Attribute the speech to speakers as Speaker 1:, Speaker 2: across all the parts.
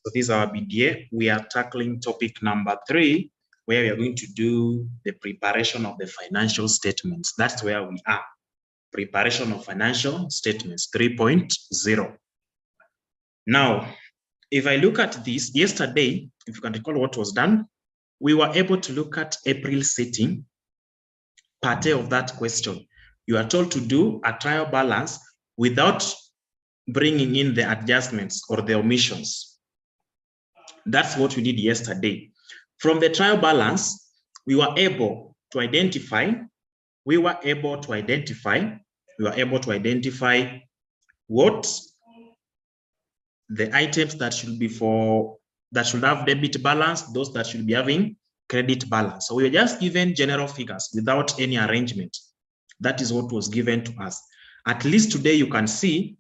Speaker 1: So this is our BDA. We are tackling topic number 3, where we are going to do the preparation of the financial statements. That's where we are. Preparation of financial statements 3.0. Now, if I look at this, yesterday, if you can recall what was done, we were able to look at April setting, part A of that question. You are told to do a trial balance without bringing in the adjustments or the omissions. That's what we did yesterday. From the trial balance, we were able to identify what the items that should have debit balance, those that should be having credit balance. So we were just given general figures without any arrangement. That is what was given to us. At least today you can see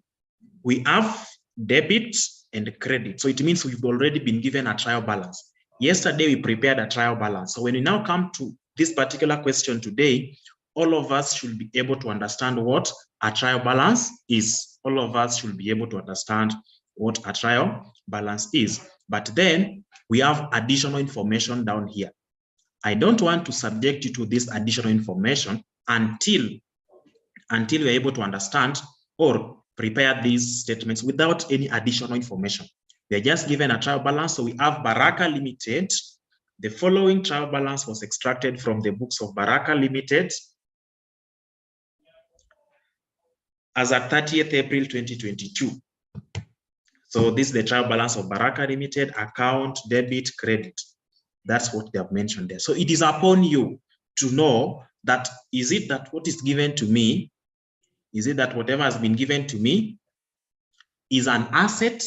Speaker 1: we have debit and credit. So it means we've already been given a trial balance. Yesterday we prepared a trial balance. So when we now come to this particular question today, all of us should be able to understand what a trial balance is. All of us should be able to understand what a trial balance is. But then we have additional information down here. I don't want to subject you to this additional information until we're able to understand or prepare these statements without any additional information. We are just given a trial balance. So we have Baraka Limited. The following trial balance was extracted from the books of Baraka Limited as at 30th April 2022. So this is the trial balance of Baraka Limited, account, debit, credit. That's what they have mentioned there. So it is upon you to know that, is it that what is given to me, is it that whatever has been given to me is an asset?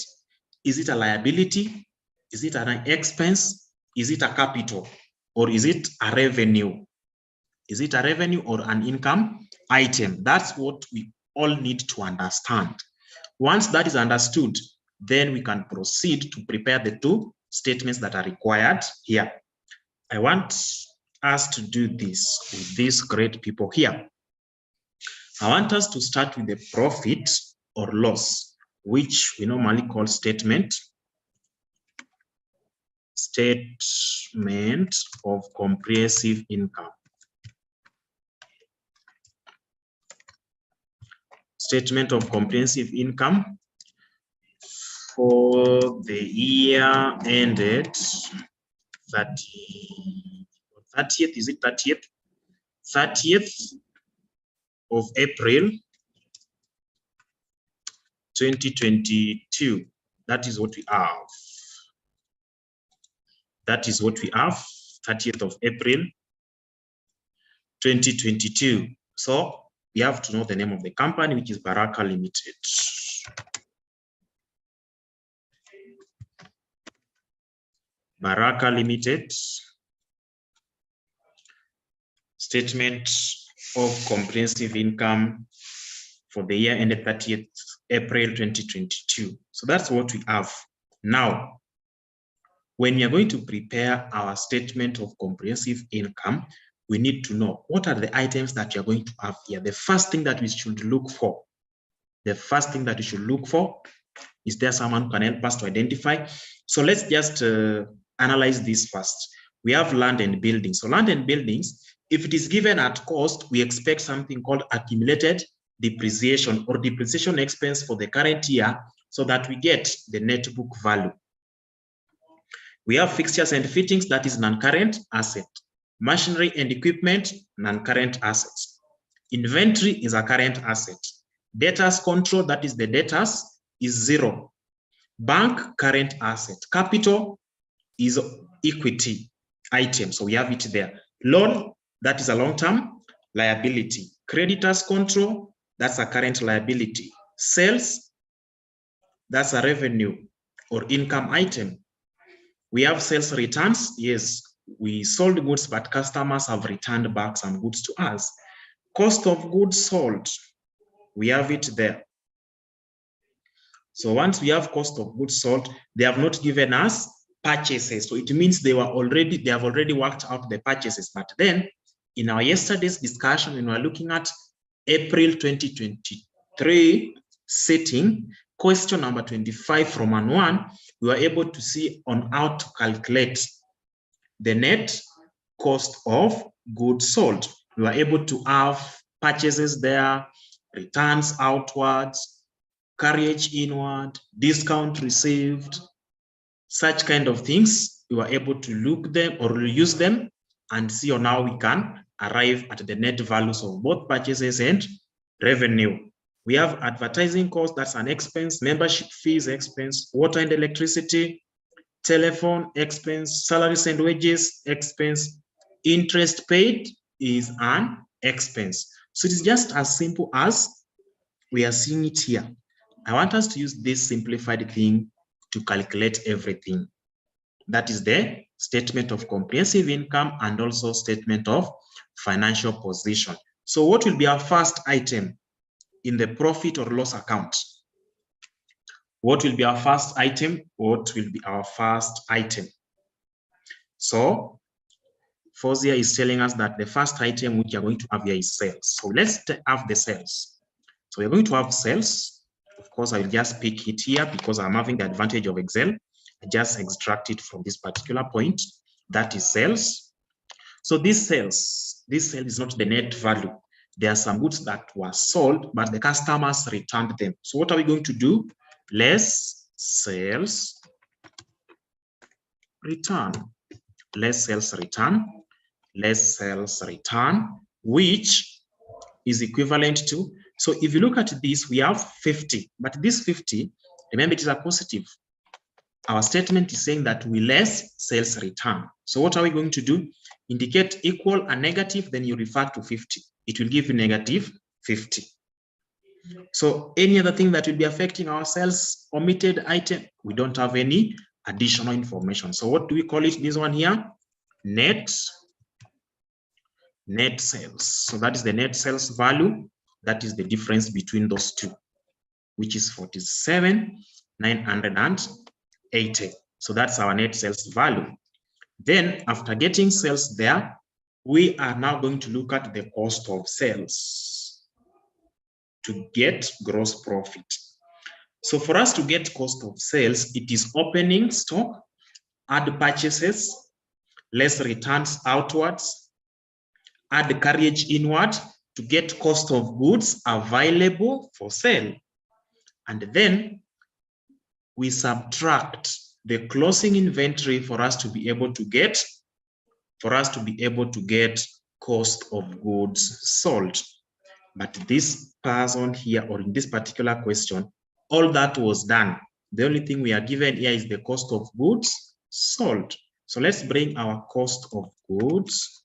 Speaker 1: Is it a liability? Is it an expense? Is it a capital? Or is it a revenue? Is it a revenue or an income item? That's what we all need to understand. Once that is understood, then we can proceed to prepare the two statements that are required here. I want us to do this with these great people here. I want us to start with the profit or loss, which we normally call statement of comprehensive income. Statement of comprehensive income for the year ended 30th, is it 30th? 30th of April 2022. That is what we have. That is what we have, 30th of April 2022. So we have to know the name of the company, which is Baraka Limited. Baraka Limited. Statement of comprehensive income for the year ended 30th April 2022. So that's what we have. Now, when we are going to prepare our statement of comprehensive income, we need to know what are the items that you're going to have here. The first thing that we should look for, is there someone who can help us to identify? So let's just analyze this first. We have land and buildings. So land and buildings, if it is given at cost, we expect something called accumulated depreciation or depreciation expense for the current year so that we get the net book value. We have fixtures and fittings, that is non-current asset. Machinery and equipment, non-current assets. Inventory is a current asset. Debtors control, that is the debtors, is 0. Bank, current asset. Capital is equity item, so we have it there. Loan, that is a long-term liability. Creditors control, that's a current liability. Sales, that's a revenue or income item. We have sales returns. Yes, we sold goods, but customers have returned back some goods to us. Cost of goods sold, we have it there. So once we have cost of goods sold, they have not given us purchases. So it means they have already worked out the purchases. But then in our yesterday's discussion, when we were looking at April 2023 setting, question number 25 from 1, we were able to see on how to calculate the net cost of goods sold. We were able to have purchases there, returns outwards, carriage inward, discount received, such kind of things. We were able to look them or use them and see on how we can arrive at the net values of both purchases and revenue. We have advertising costs, that's an expense, membership fees expense, water and electricity, telephone expense, salaries and wages expense, interest paid is an expense. So it is just as simple as we are seeing it here. I want us to use this simplified thing to calculate everything. That is the statement of comprehensive income and also statement of financial position. So what will be our first item in the profit or loss account? What will be our first item? What will be our first item? So Fozia is telling us that the first item which you are going to have here is sales. So let's have the sales. So we're going to have sales. Of course, I'll just pick it here because I'm having the advantage of Excel. I just extract it from this particular point. That is sales. So this sale is not the net value. There are some goods that were sold, but the customers returned them. So what are we going to do? Less sales return. Less sales return. Less sales return, which is equivalent to, so if you look at this, we have 50, but this 50, remember it is a positive. Our statement is saying that we less sales return. So what are we going to do? Indicate equal and negative, then you refer to 50. It will give you negative 50. So any other thing that will be affecting our sales omitted item, we don't have any additional information. So what do we call it? This one here, net sales. So that is the net sales value. That is the difference between those two, which is 47,980. So that's our net sales value. Then after getting sales there, we are now going to look at the cost of sales to get gross profit. So for us to get cost of sales, it is opening stock, add purchases, less returns outwards, add carriage inward to get cost of goods available for sale. And then we subtract the closing inventory for us to be able to get cost of goods sold. But this person here, or in this particular question, all that was done. The only thing we are given here is the cost of goods sold. So let's bring our cost of goods.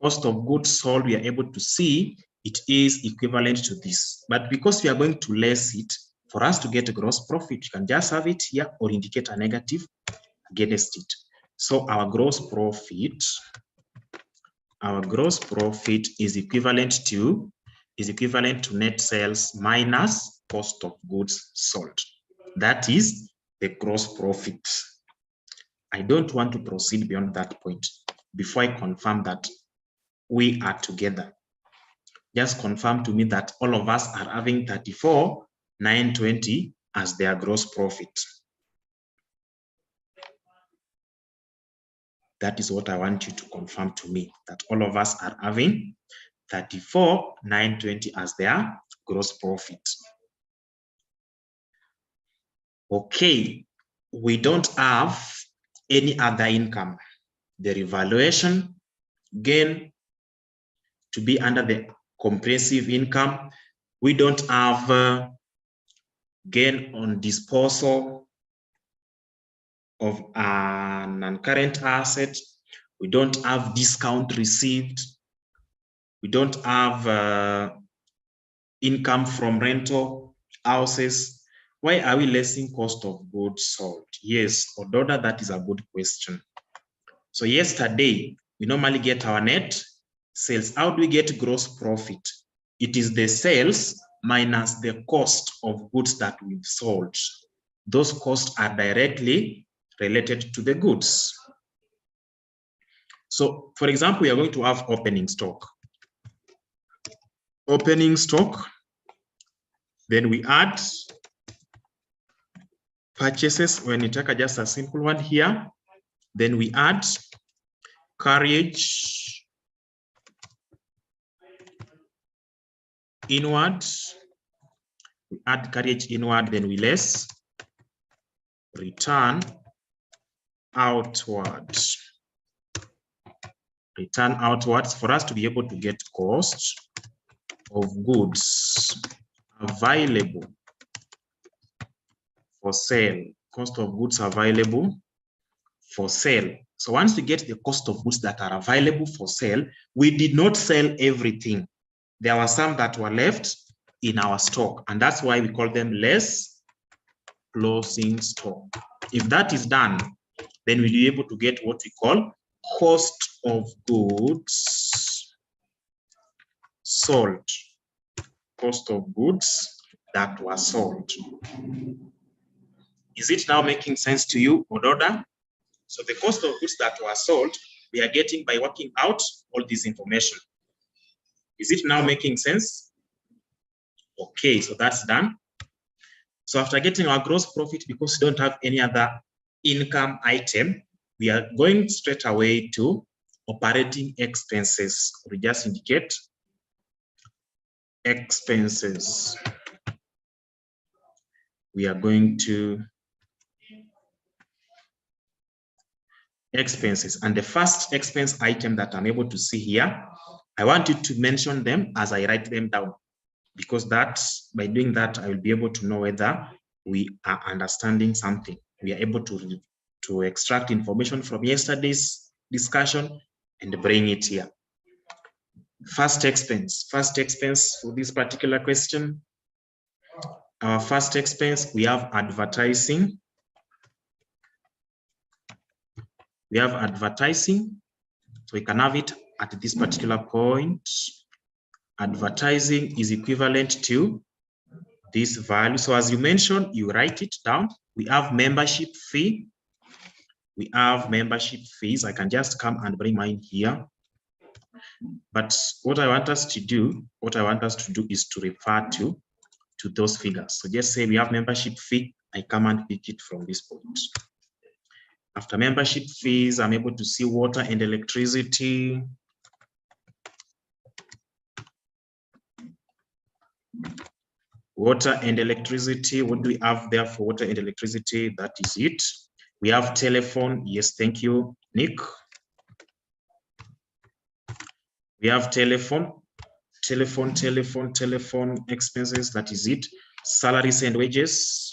Speaker 1: Cost of goods sold, we are able to see it is equivalent to this. But because we are going to less it, for us to get a gross profit, you can just have it here or indicate a negative against it. So our gross profit is equivalent to net sales minus cost of goods sold. That is the gross profit. I don't want to proceed beyond that point before I confirm that we are together. Just confirm to me that all of us are having 34,920 as their gross profit. That is what I want you to confirm to me, that all of us are having 34,920 as their gross profit. Okay, we don't have any other income. The revaluation gain to be under the comprehensive income. We don't have gain on disposal of an non-current asset. We don't have discount received. We don't have income from rental houses. Why are we lessing cost of goods sold? Yes, Ododa, that is a good question. So yesterday, we normally get our net sales. How do we get gross profit? It is the sales minus the cost of goods that we've sold. Those costs are directly related to the goods. So, for example, we are going to have opening stock. Opening stock, then we add purchases, when you take just a simple one here, then we add carriage inward. We add carriage inward, then we less return outward. Return outwards for us to be able to get cost of goods available for sale. Cost of goods available for sale. So once we get the cost of goods that are available for sale, we did not sell everything. There were some that were left in our stock, and that's why we call them less closing stock. If that is done, then we'll be able to get what we call cost of goods sold. Cost of goods that were sold. Is it now making sense to you, Ododa? So the cost of goods that were sold, we are getting by working out all this information. Is it now making sense? Okay, so that's done. So after getting our gross profit, because we don't have any other income item, we are going straight away to operating expenses. We just indicate expenses. We are going to expenses, and the first expense item that I'm able to see here, I want you to mention them as I write them down, because by doing that, I will be able to know whether we are understanding something. We are able to extract information from yesterday's discussion and bring it here. First expense for this particular question. Our first expense, we have advertising. We have advertising, so we can have it at this particular point. Advertising is equivalent to this value. So as you mentioned, you write it down. We have membership fee. We have membership fees. I can just come and bring mine here. But what I want us to do is to refer to those figures. So just say we have membership fee. I come and pick it from this point. After membership fees, I'm able to see water and electricity. Water and electricity, what do we have there for water and electricity? That is it. We have telephone. Yes, thank you, Nick. We have telephone expenses. That is it. Salaries and wages.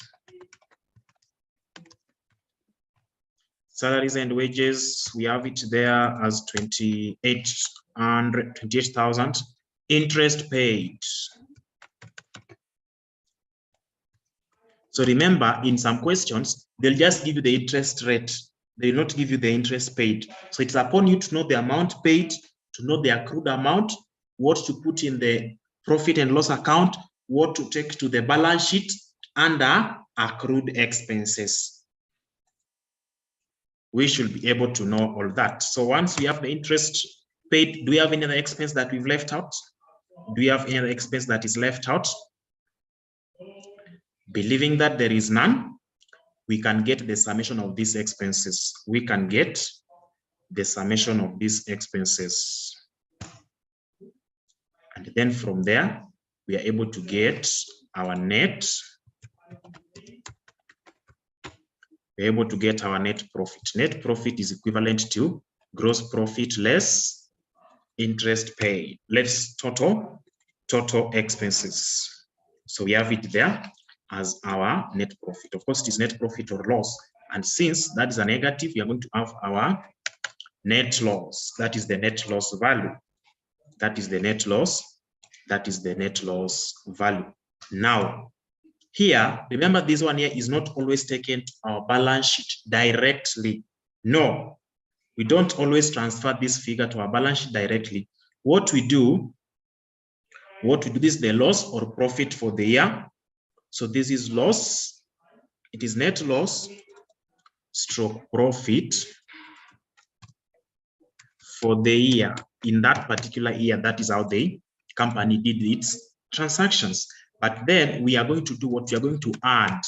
Speaker 1: Salaries and wages, we have it there as 28,000. Interest paid. So remember, in some questions, they'll just give you the interest rate. They will not give you the interest paid. So it's upon you to know the amount paid, to know the accrued amount, what to put in the profit and loss account, what to take to the balance sheet under accrued expenses. We should be able to know all that. So once we have the interest paid, do we have any other expense that we've left out? Do we have any other expense that is left out? Believing that there is none, we can get the summation of these expenses. We can get the summation of these expenses. And then from there, we are able to get our net. We're able to get our net profit. Net profit is equivalent to gross profit less interest paid, less total expenses. So we have it there as our net profit. Of course, it is net profit or loss. And since that is a negative, we are going to have our net loss. That is the net loss value. That is the net loss. That is the net loss value. Now, here, remember this one here is not always taken to our balance sheet directly. No, we don't always transfer this figure to our balance sheet directly. What we do, this is the loss or profit for the year. So this is loss. It is net loss stroke profit for the year. In that particular year, that is how the company did its transactions. But then we are going to do what? We are going to add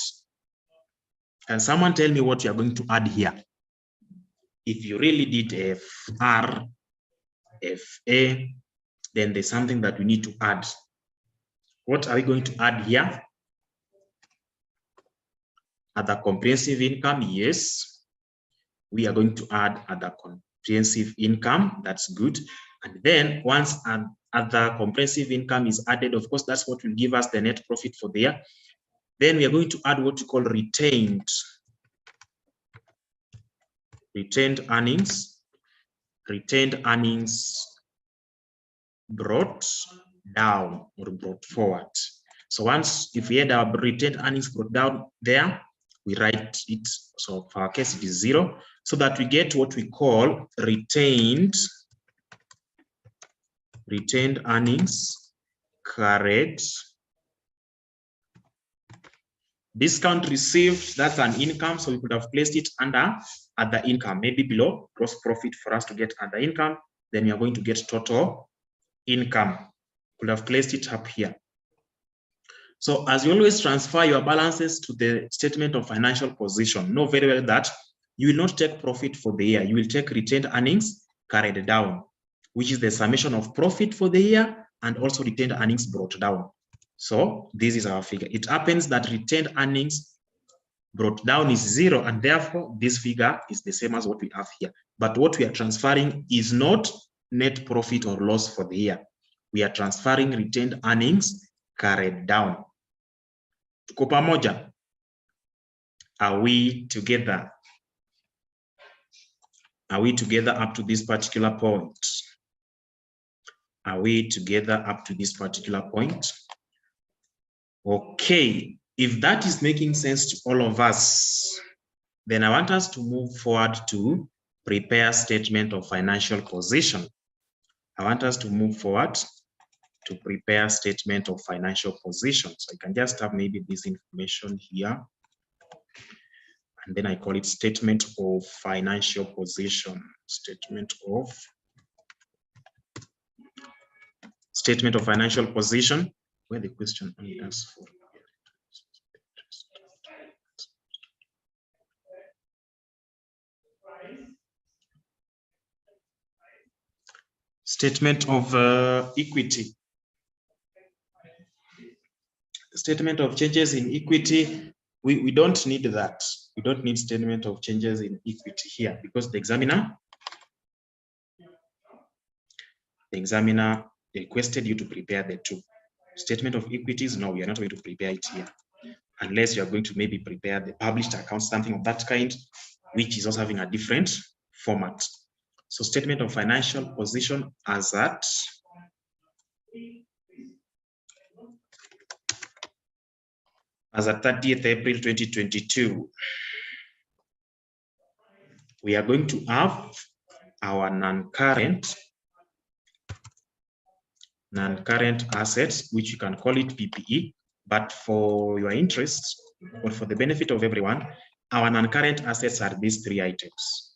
Speaker 1: Can someone tell me what you are going to add here? If you really did FR, FA, then there's something that we need to add. What are we going to add here? Other comprehensive income, yes. We are going to add other comprehensive income. That's good. And then once other comprehensive income is added, of course, that's what will give us the net profit for the year. Then we are going to add what we call retained earnings. Retained earnings brought down or brought forward. So once, if we had our retained earnings brought down there, we write it. So for our case, it is 0, so that we get what we call retained earnings carried. Discount received, that's an income, so we could have placed it under other income, maybe below gross profit for us to get other income. Then we are going to get total income. Could have placed it up here. So as you always transfer your balances to the statement of financial position, know very well that you will not take profit for the year. You will take retained earnings carried down, which is the summation of profit for the year and also retained earnings brought down. So this is our figure. It happens that retained earnings brought down is 0, and therefore this figure is the same as what we have here. But what we are transferring is not net profit or loss for the year. We are transferring retained earnings carried down. Tuko pamoja? Are we together? Are we together up to this particular point? Are we together up to this particular point? Okay, if that is making sense to all of us, then I want us to move forward to prepare statement of financial position. I want us to move forward to prepare statement of financial position. So I can just have maybe this information here, and then I call it statement of financial position. Statement of financial position, where the question only asks for. Statement of equity. Statement of changes in equity, we don't need that. We don't need statement of changes in equity here, because the examiner requested you to prepare the two. Statement of equities, no, we are not going to prepare it here, unless you are going to maybe prepare the published accounts, something of that kind, which is also having a different format. So statement of financial position as at as at 30th April 2022. We are going to have our non-current assets, which you can call it PPE, but for your interest or for the benefit of everyone, our non-current assets are these 3 items.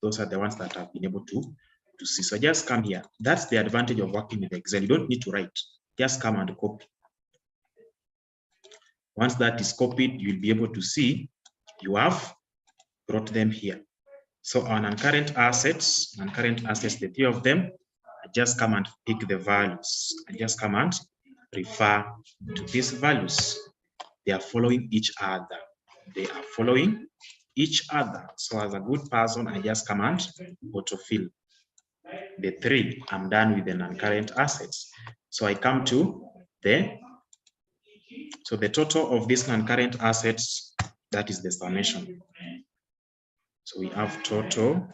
Speaker 1: Those are the ones that I've been able to see. So just come here. That's the advantage of working with Excel. You don't need to write. Just come and copy. Once that is copied, you'll be able to see you have brought them here. So our non-current assets, the 3 of them, I just come and pick the values. I just come and refer to these values. They are following each other. They are following each other. So as a good person, I just come and autofill the 3. I'm done with the non-current assets. So I come to the total of these non-current assets, that is the summation. So we have total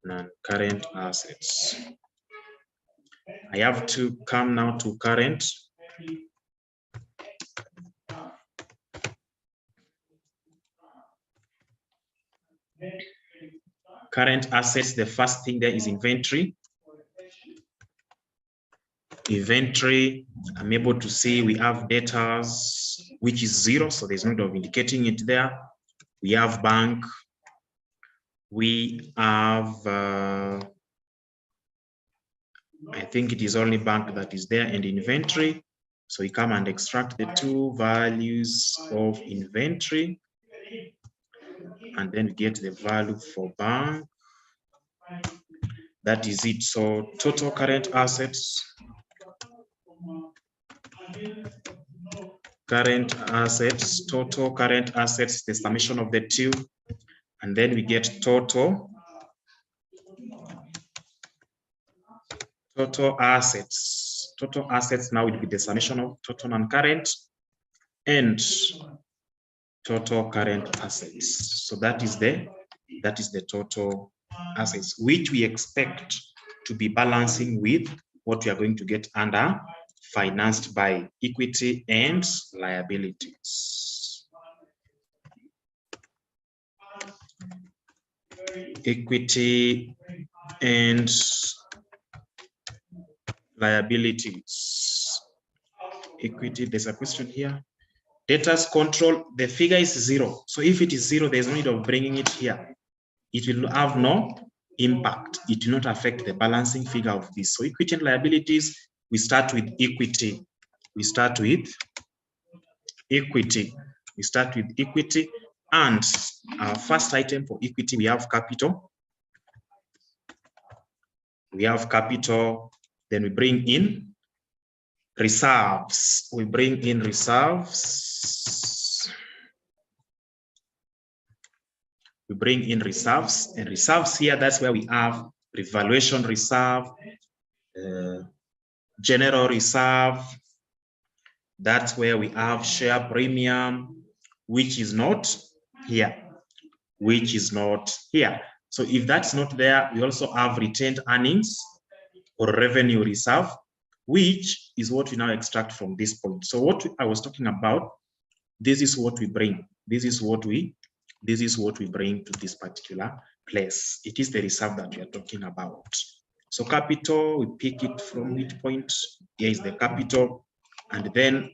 Speaker 1: non-current assets. I have to come now to current. Current assets, the first thing there is inventory. Inventory, I'm able to see we have debtors, which is 0, so there's no need of indicating it there. We have bank. We have, I think it is only bank that is there, and inventory. So we come and extract the two values of inventory, and then we get the value for bank. That is it. So total current assets, total current assets, the summation of the two, and then we get total assets. Total assets now will be the summation of total non-current and total current assets. So that is the total assets, which we expect to be balancing with what we are going to get under financed by equity and liabilities. Equity and liabilities. Equity, there's a question here. Debtors control, the figure is 0. So if it is 0, there's no need of bringing it here. It will have no impact. It will not affect the balancing figure of this. So equity and liabilities, we start with equity. We start with equity. We start with equity. And our first item for equity, we have capital. We have capital. Then we bring in reserves. We bring in reserves. We bring in reserves, and reserves here, that's where we have revaluation reserve, general reserve. That's where we have share premium, which is not here, So if that's not there, we also have retained earnings or revenue reserve, which is what we now extract from this point. So what I was talking about, this is what we bring. This is what we bring to this particular place. It is the reserve that we are talking about. So capital, we pick it from which point? Here is the capital. And then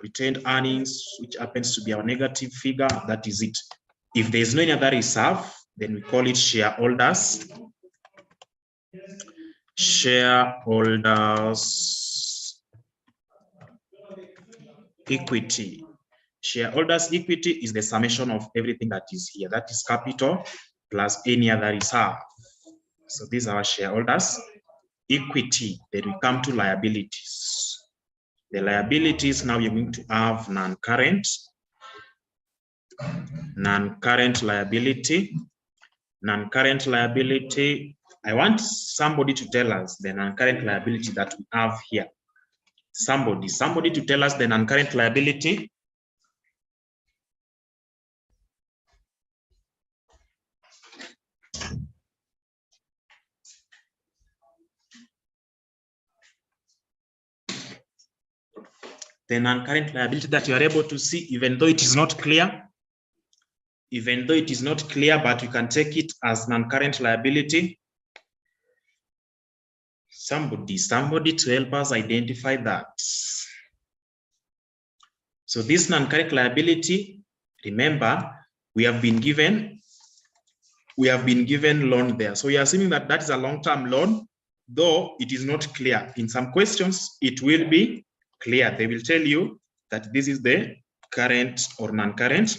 Speaker 1: retained earnings, which happens to be our negative figure, that is it. If there is no any other reserve, then we call it shareholders. Shareholders equity. Shareholders equity is the summation of everything that is here. That is capital plus any other reserve. So these are our shareholders equity. Then we come to liabilities. The liabilities, now you're going to have non-current liability. Non-current liability, I want somebody to tell us the non-current liability that we have here. Somebody to tell us the non-current liability. The non-current liability that you are able to see, even though it is not clear, but you can take it as non-current liability. Somebody to help us identify that. So this non-current liability, remember, we have been given loan there. So we are assuming that that is a long-term loan, though it is not clear. In some questions, it will be clear. They will tell you that this is the current or non-current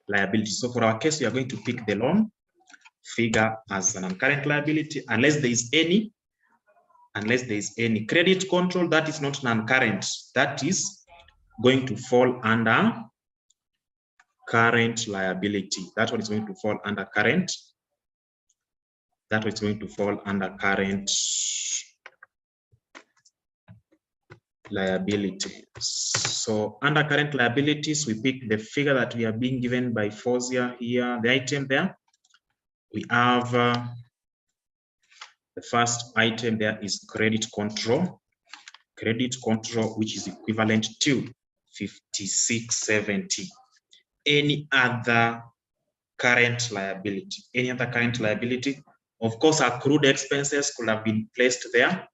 Speaker 1: liability. So for our case, we are going to pick the loan figure as a non-current liability, unless there is any credit control that is not non-current. That is going to fall under current liability. That one is going to fall under current. That one is going to fall under current liability. So under current liabilities, we pick the figure that we are being given by Fozia here, the item there. We have the first item there is credit control. Credit control, which is equivalent to 5670. Any other current liability? Any other current liability? Of course, accrued expenses could have been placed there.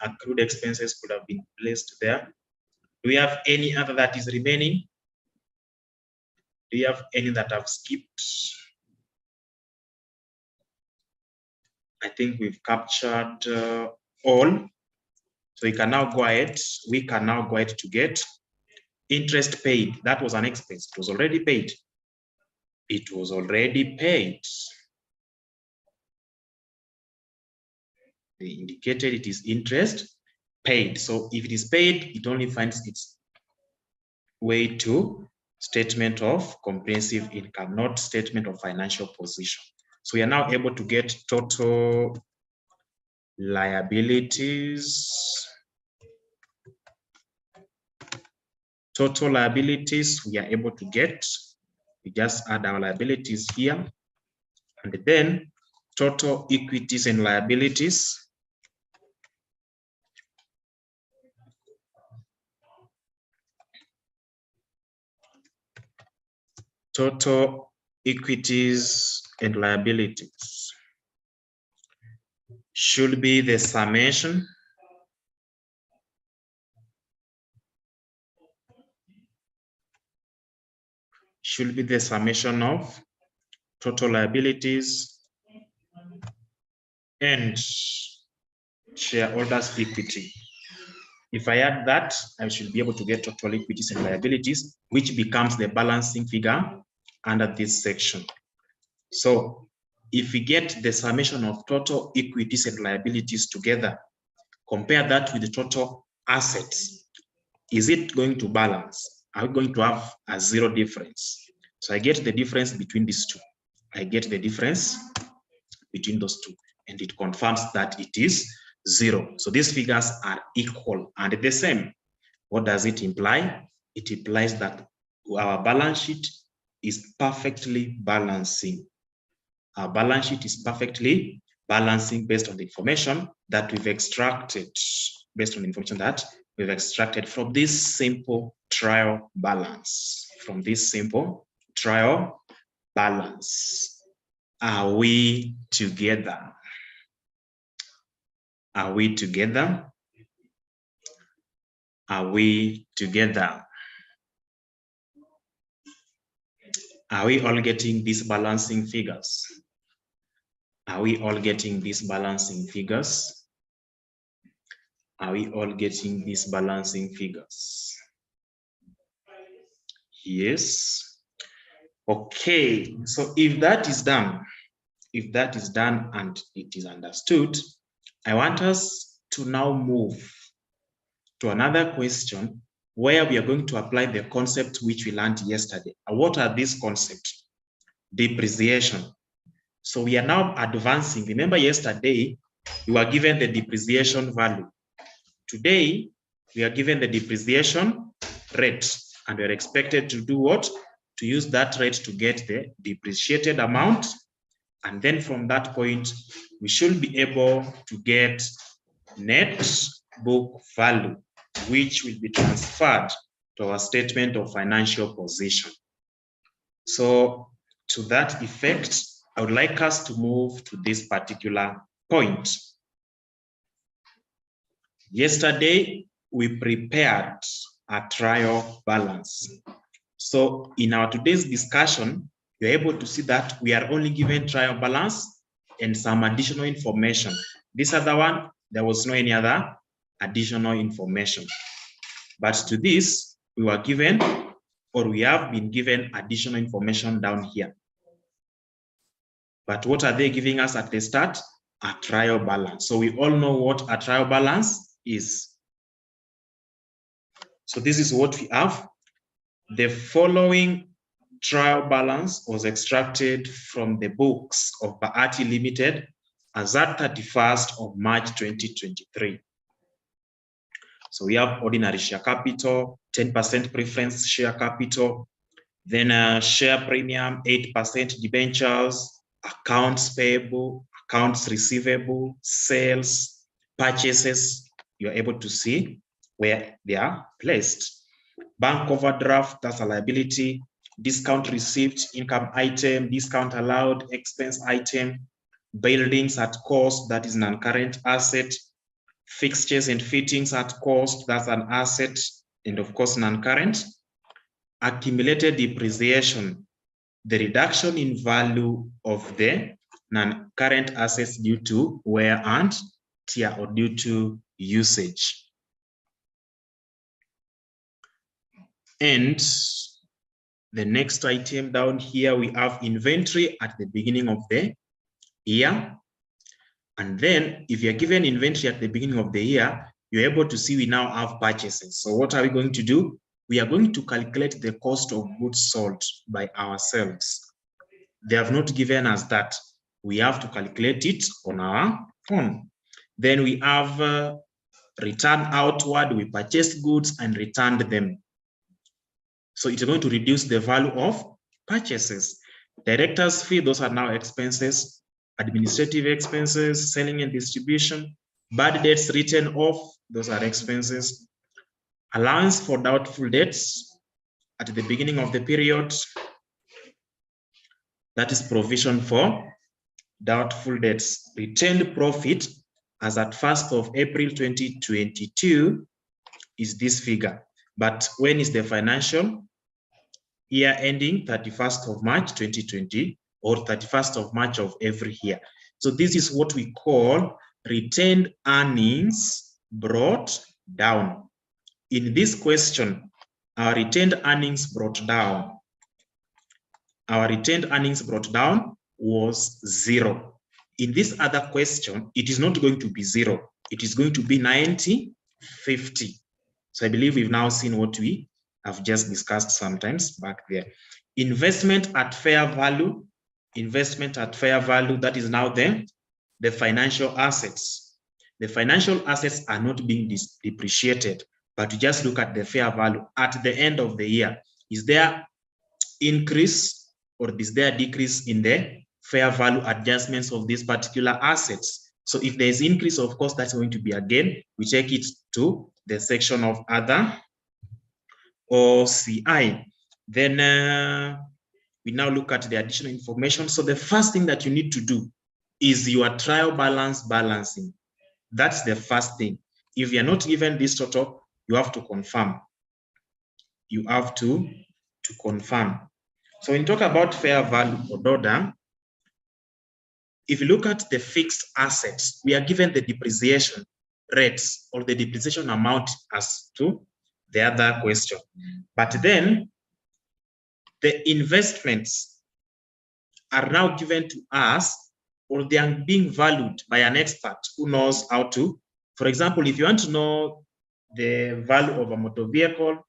Speaker 1: Accrued expenses could have been placed there. Do we have any other that is remaining? Do you have any that have skipped? I think we've captured all. So we can now go ahead to get interest paid. That was an expense. It was already paid. It was already paid. They indicated it is interest paid. So if it is paid, it only finds its way to statement of comprehensive income, not statement of financial position. So we are now able to get total liabilities. Total liabilities we are able to get. We just add our liabilities here. And then total equities and liabilities. Total equities and liabilities should be the summation of total liabilities and shareholders' equity. If I add that, I should be able to get total equities and liabilities, which becomes the balancing figure under this section. So if we get the summation of total equities and liabilities together, compare that with the total assets, is it going to balance? Are we going to have a zero difference? So I get the difference between these two. I get the difference between those two, and it confirms that it is zero. So these figures are equal and the same. What does it imply? It implies that our balance sheet is perfectly balancing. Our balance sheet is perfectly balancing based on the information that we've extracted, from this simple trial balance. From this simple trial balance. Are we together? Are we together? Are we together? Are we all getting these balancing figures? Are we all getting these balancing figures? Are we all getting these balancing figures? Yes. Okay, so if that is done and it is understood, I want us to now move to another question where we are going to apply the concept which we learned yesterday. What are these concepts? Depreciation. So we are now advancing. Remember yesterday, we were given the depreciation value. Today, we are given the depreciation rate, and we are expected to do what? To use that rate to get the depreciated amount. And then from that point, we should be able to get net book value, which will be transferred to our statement of financial position. So to that effect, I would like us to move to this particular point. Yesterday, we prepared a trial balance. So in our today's discussion, you're able to see that we are only given trial balance and some additional information. This other one, there was no any other additional information. But to this, we were given, or we have been given additional information down here. But what are they giving us at the start? A trial balance. So we all know what a trial balance is. So this is what we have. The following trial balance was extracted from the books of Bahati Limited as at 31st of March 2023. So we have ordinary share capital, 10% preference share capital, then share premium, 8% debentures, accounts payable, accounts receivable, sales, purchases. You're able to see where they are placed. Bank overdraft, that's a liability. Discount received, income item. Discount allowed, expense item. Buildings at cost, that is non-current asset. Fixtures and fittings at cost, that's an asset, and of course non-current. Accumulated depreciation, the reduction in value of the non-current assets due to wear and tear or due to usage. And the next item down here, we have inventory at the beginning of the year. And then if you're given inventory at the beginning of the year, you're able to see we now have purchases. So what are we going to do? We are going to calculate the cost of goods sold by ourselves. They have not given us that. We have to calculate it on our own. Then we have return outward. We purchased goods and returned them. So it's going to reduce the value of purchases. Director's fee, those are now expenses. Administrative expenses, selling and distribution. Bad debts written off, those are expenses. Allowance for doubtful debts at the beginning of the period. That is provision for doubtful debts. Retained profit as at 1st of April 2022 is this figure. But when is the financial year ending? 31st of March 2020 or 31st of March of every year. So this is what we call retained earnings brought down. In this question, our retained earnings brought down. Our retained earnings brought down was 0. In this other question, it is not going to be 0. It is going to be 90/50. So I believe we've now seen what we have just discussed sometimes back there. Investment at fair value. Investment at fair value, that is now the financial assets. The financial assets are not being depreciated, but you just look at the fair value at the end of the year. Is there increase or is there decrease in the fair value adjustments of these particular assets? So if there is increase, of course, that's going to be a gain. We take it to the section of other or CI. Then we now look at the additional information. So the first thing that you need to do is your trial balance balancing. That's the first thing. If you're not given this total, you have to confirm. You have to confirm. So when you talk about fair value or DODA, if you look at the fixed assets, we are given the depreciation rates or the depreciation amount as to the other question. But then the investments are now given to us, or they are being valued by an expert who knows how to. For example, if you want to know the value of a motor vehicle,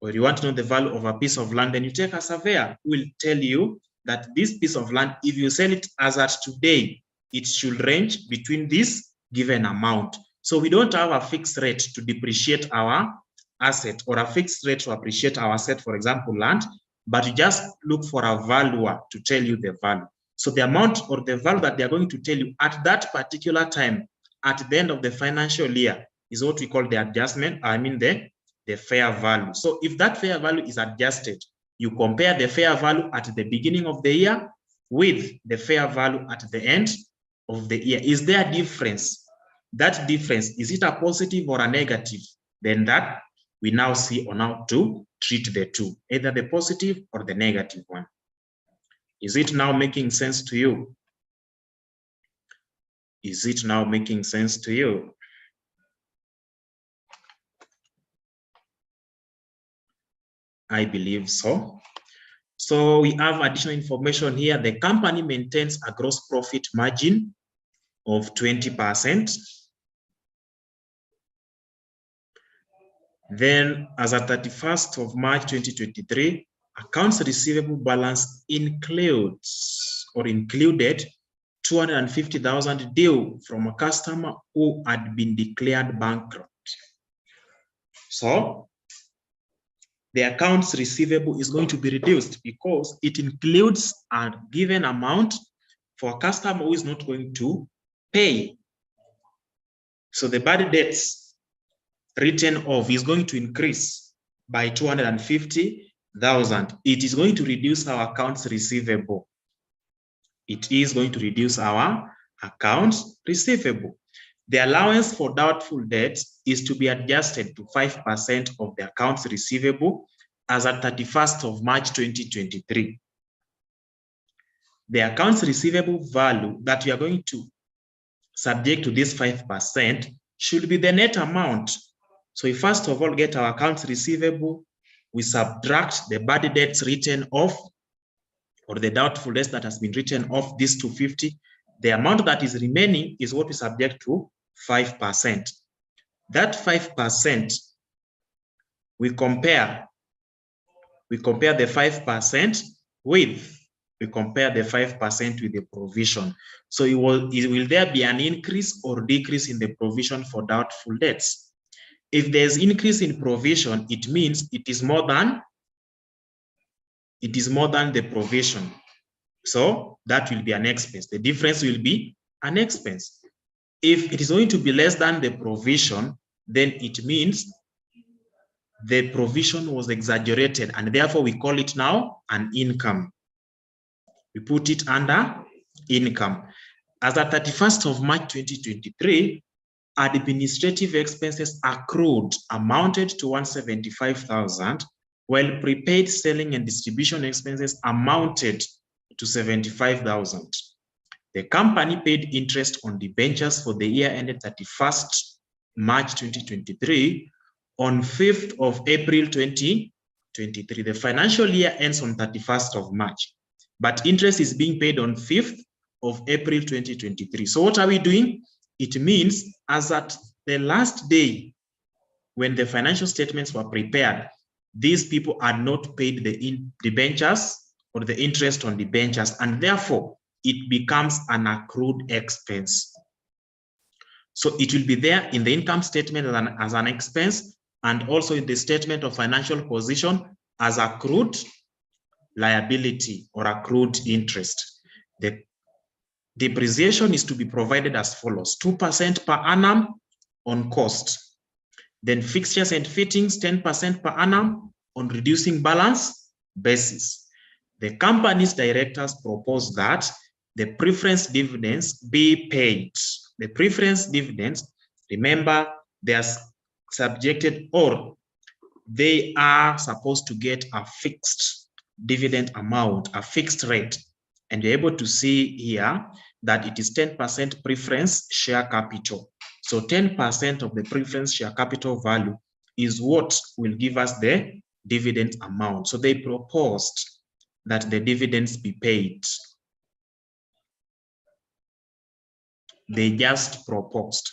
Speaker 1: or you want to know the value of a piece of land, then you take a surveyor who will tell you that this piece of land, if you sell it as at today, it should range between this given amount. So we don't have a fixed rate to depreciate our asset or a fixed rate to appreciate our asset, for example, land, but you just look for a valuer to tell you the value. So the amount or the value that they're going to tell you at that particular time, at the end of the financial year, is what we call the adjustment, the fair value. So if that fair value is adjusted, you compare the fair value at the beginning of the year with the fair value at the end of the year. Is there a difference? That difference, is it a positive or a negative? Then that we now see on how to treat the two, either the positive or the negative one. Is it now making sense to you? Is it now making sense to you? I believe so. So we have additional information here. The company maintains a gross profit margin of 20%. Then as at 31st of March 2023, accounts receivable balance included 250,000 due from a customer who had been declared bankrupt. So the accounts receivable is going to be reduced because it includes a given amount for a customer who is not going to pay. So the bad debts written off is going to increase by 250,000. It is going to reduce our accounts receivable. It is going to reduce our accounts receivable. The allowance for doubtful debts is to be adjusted to 5% of the accounts receivable as at 31st of March 2023. The accounts receivable value that we are going to subject to this 5% should be the net amount. So we first of all get our accounts receivable we subtract the bad debts written off, or the doubtful debts that has been written off, this 250. The amount that is remaining is what we subject to 5%. That 5%, we compare the 5% with, the provision. So will there be an increase or decrease in the provision for doubtful debts? If there's increase in provision, it means it is more than the provision. So that will be an expense. The difference will be an expense. If it is going to be less than the provision, then it means the provision was exaggerated, and therefore we call it now an income. We put it under income. As at 31st of March 2023, administrative expenses accrued amounted to 175,000, while prepaid selling and distribution expenses amounted to 75,000. The company paid interest on debentures for the year ended 31st March 2023 on 5th of April 2023. The financial year ends on 31st of March, but interest is being paid on 5th of April 2023. So what are we doing? It means as at the last day when the financial statements were prepared, these people are not paid the debentures or the interest on debentures, and therefore it becomes an accrued expense. So it will be there in the income statement as an expense, and also in the statement of financial position as accrued liability or accrued interest. The depreciation is to be provided as follows: 2% per annum on cost. Then fixtures and fittings, 10% per annum on reducing balance basis. The company's directors propose that the preference dividends be paid. The preference dividends, remember, they are subjected, or they are supposed to get a fixed dividend amount, a fixed rate. And you're able to see here that it is 10% preference share capital. So 10% of the preference share capital value is what will give us the dividend amount. So they proposed that the dividends be paid. They just proposed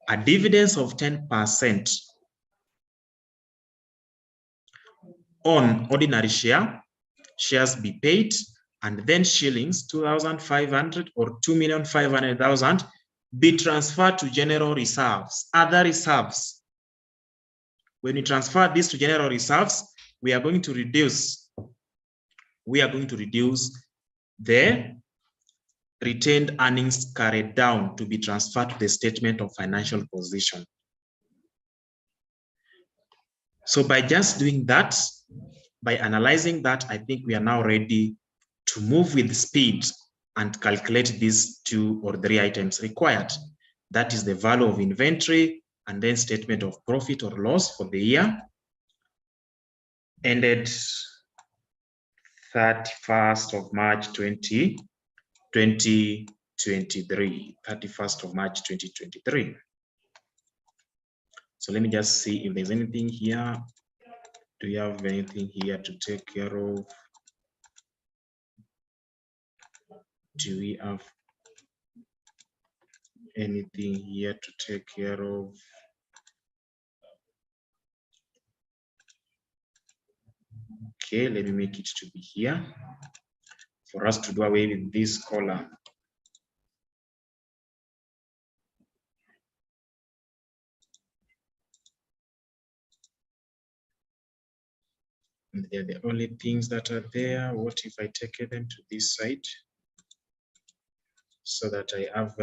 Speaker 1: a dividend of 10% on ordinary shares be paid, and then shillings 2,500 or 2,500,000 be transferred to general reserves, other reserves. When we transfer this to general reserves, we are going to reduce the retained earnings carried down to be transferred to the statement of financial position. So by just doing that, by analyzing that, I think we are now ready to move with speed and calculate these 2 or 3 items required. That is the value of inventory, and then statement of profit or loss for the year ended 31st of March 2023. 31st of March 2023. So let me just see if there's anything here. Do you have anything here to take care of? Do we have anything here to take care of? Okay, let me make it to be here for us to do away with this column. And they're the only things that are there. What if I take them to this side so that I have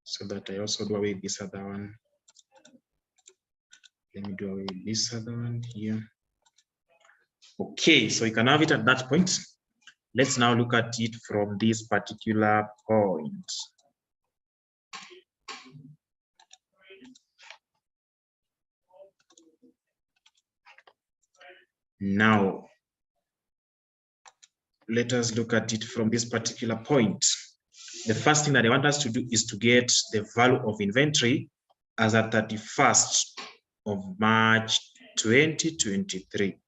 Speaker 1: so that I also do away with this other one. Let me do away with this other one here. Okay, so you can have it at that point. Let's now look at it from this particular point. Now, let us look at it from this particular point. the first thing that I want us to do is to get the value of inventory as at 31st of March 2023.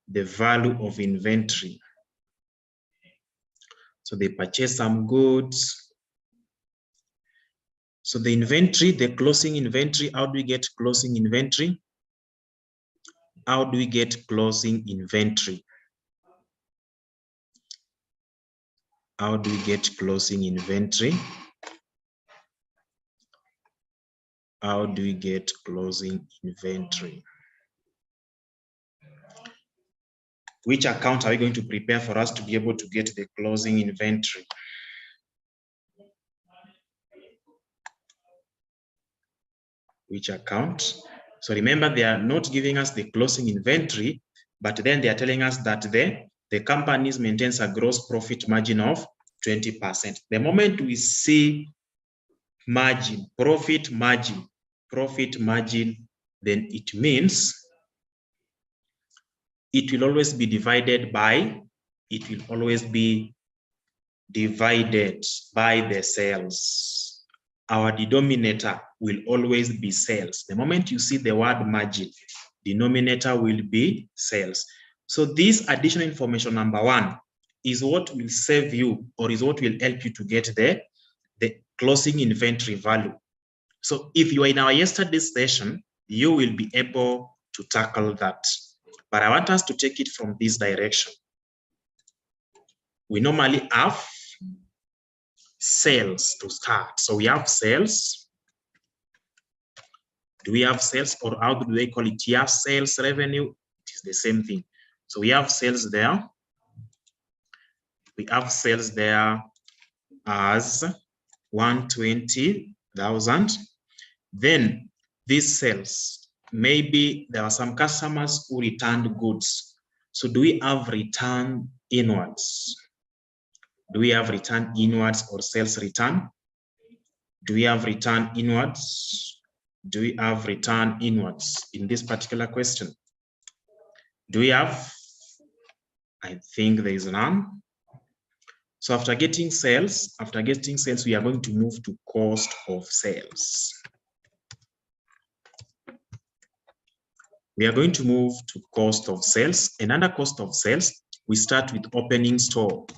Speaker 1: The value of inventory. So they purchase some goods. So the inventory, the closing inventory, how do we get closing inventory? How do we get closing inventory? How do we get closing inventory? How do we get closing inventory? Which account are we going to prepare for us to be able to get the closing inventory? Which account? So remember, they are not giving us the closing inventory, but then they are telling us that the company maintains a gross profit margin of 20%. The moment we see margin, profit margin, then it means it will always be divided by, the sales. Our denominator will always be sales. The moment you see the word margin, denominator will be sales. So this additional information, number one, is what will save you, or is what will help you to get the closing inventory value. So if you are in our yesterday's session, you will be able to tackle that. But I want us to take it from this direction. We normally have sales to start. So we have sales. Do we have sales, or how do they call it here? Sales revenue. It is the same thing. So we have sales there. We have sales there as 120,000. Then these sales, maybe there are some customers who returned goods. So do we have return inwards? Do we have return inwards or sales return? Do we have return inwards? Do we have return inwards in this particular question? Do we have? I think there is none. So after getting sales, we are going to move to cost of sales. We are going to move to cost of sales. And under cost of sales, we start with opening stock.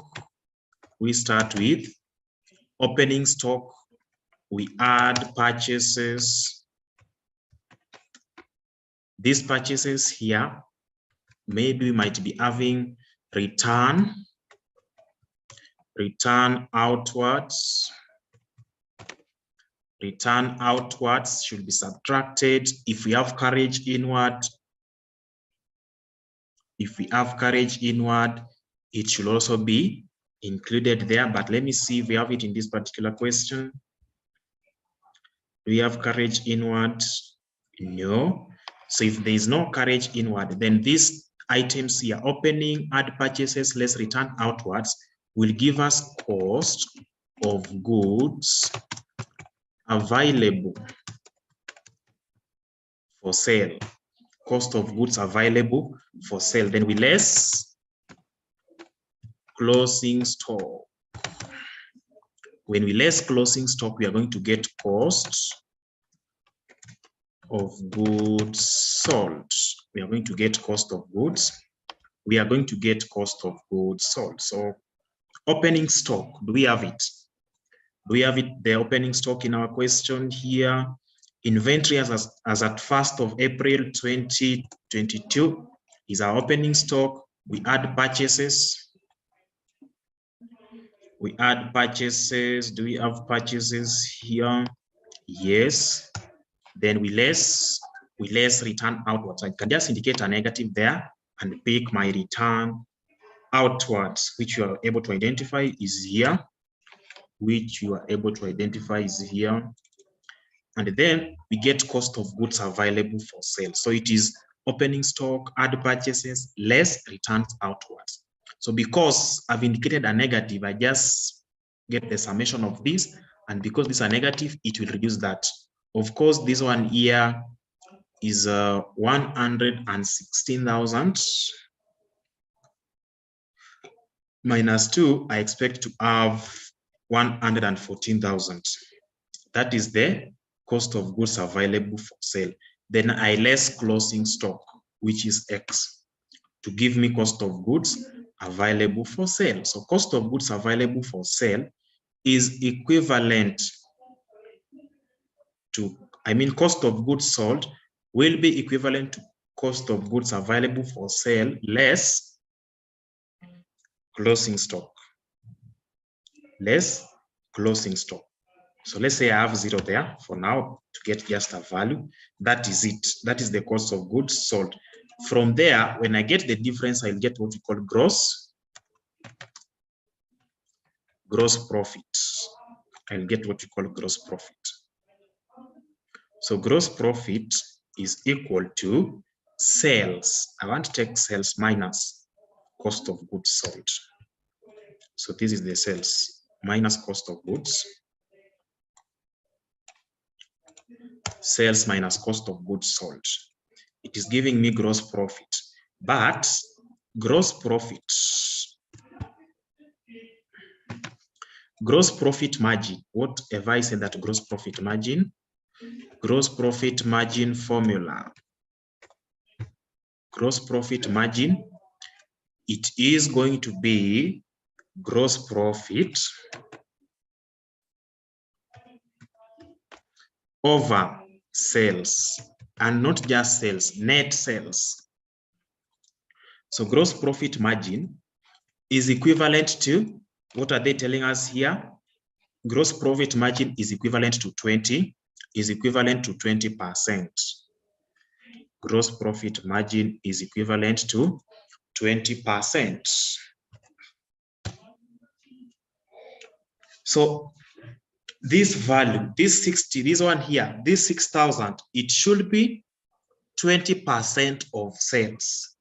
Speaker 1: We start with opening stock. We add purchases. These purchases here, maybe we might be having return outwards. Return outwards should be subtracted. If we have carriage inward, it should also be included there. But let me see if we have it in this particular question. Do we have carriage inward? No. So if there is no carriage inward, then these items here, opening, add purchases, less return outwards, will give us cost of goods available for sale. Cost of goods available for sale. Then we less closing stock. When we less closing stock, we are going to get cost of goods sold. We are going to get cost of goods. We are going to get cost of goods sold. So opening stock, do we have it? Do we have it, the opening stock in our question here? Inventory as at 1st of April 2022 is our opening stock. We add purchases. We add purchases. Do we have purchases here? Yes. Then we less return outwards. I can just indicate a negative there and pick my return outwards, which you are able to identify is here. And then we get cost of goods available for sale. So it is opening stock, add purchases, less returns outwards. So because I've indicated a negative, I just get the summation of this. And because these are negative, it will reduce that. Of course, this one here is 116,000 minus 2, I expect to have 114,000. That is the cost of goods available for sale. Then I less closing stock, which is X, to give me cost of goods available for sale. So cost of goods available for sale is equivalent to, cost of goods sold will be equivalent to cost of goods available for sale less closing stock. Less closing stock. So let's say I have 0 there for now to get just a value. That is it. That is the cost of goods sold. From there, when I get the difference, I'll get what we call gross profit. I'll get what we call gross profit. So gross profit is equal to sales. I want to take sales minus cost of goods sold. So this is the sales minus cost of goods. Sales minus cost of goods sold. It is giving me gross profit. But gross profit margin, what have I said that gross profit margin? Gross profit margin formula. Gross profit margin, it is going to be gross profit over sales, and not just sales, net sales. So gross profit margin is equivalent to, what are they telling us here? Gross profit margin is equivalent to 20%. Gross profit margin is equivalent to 20%. So this value, this 60, this one here, this 6,000, it should be 20% of sales.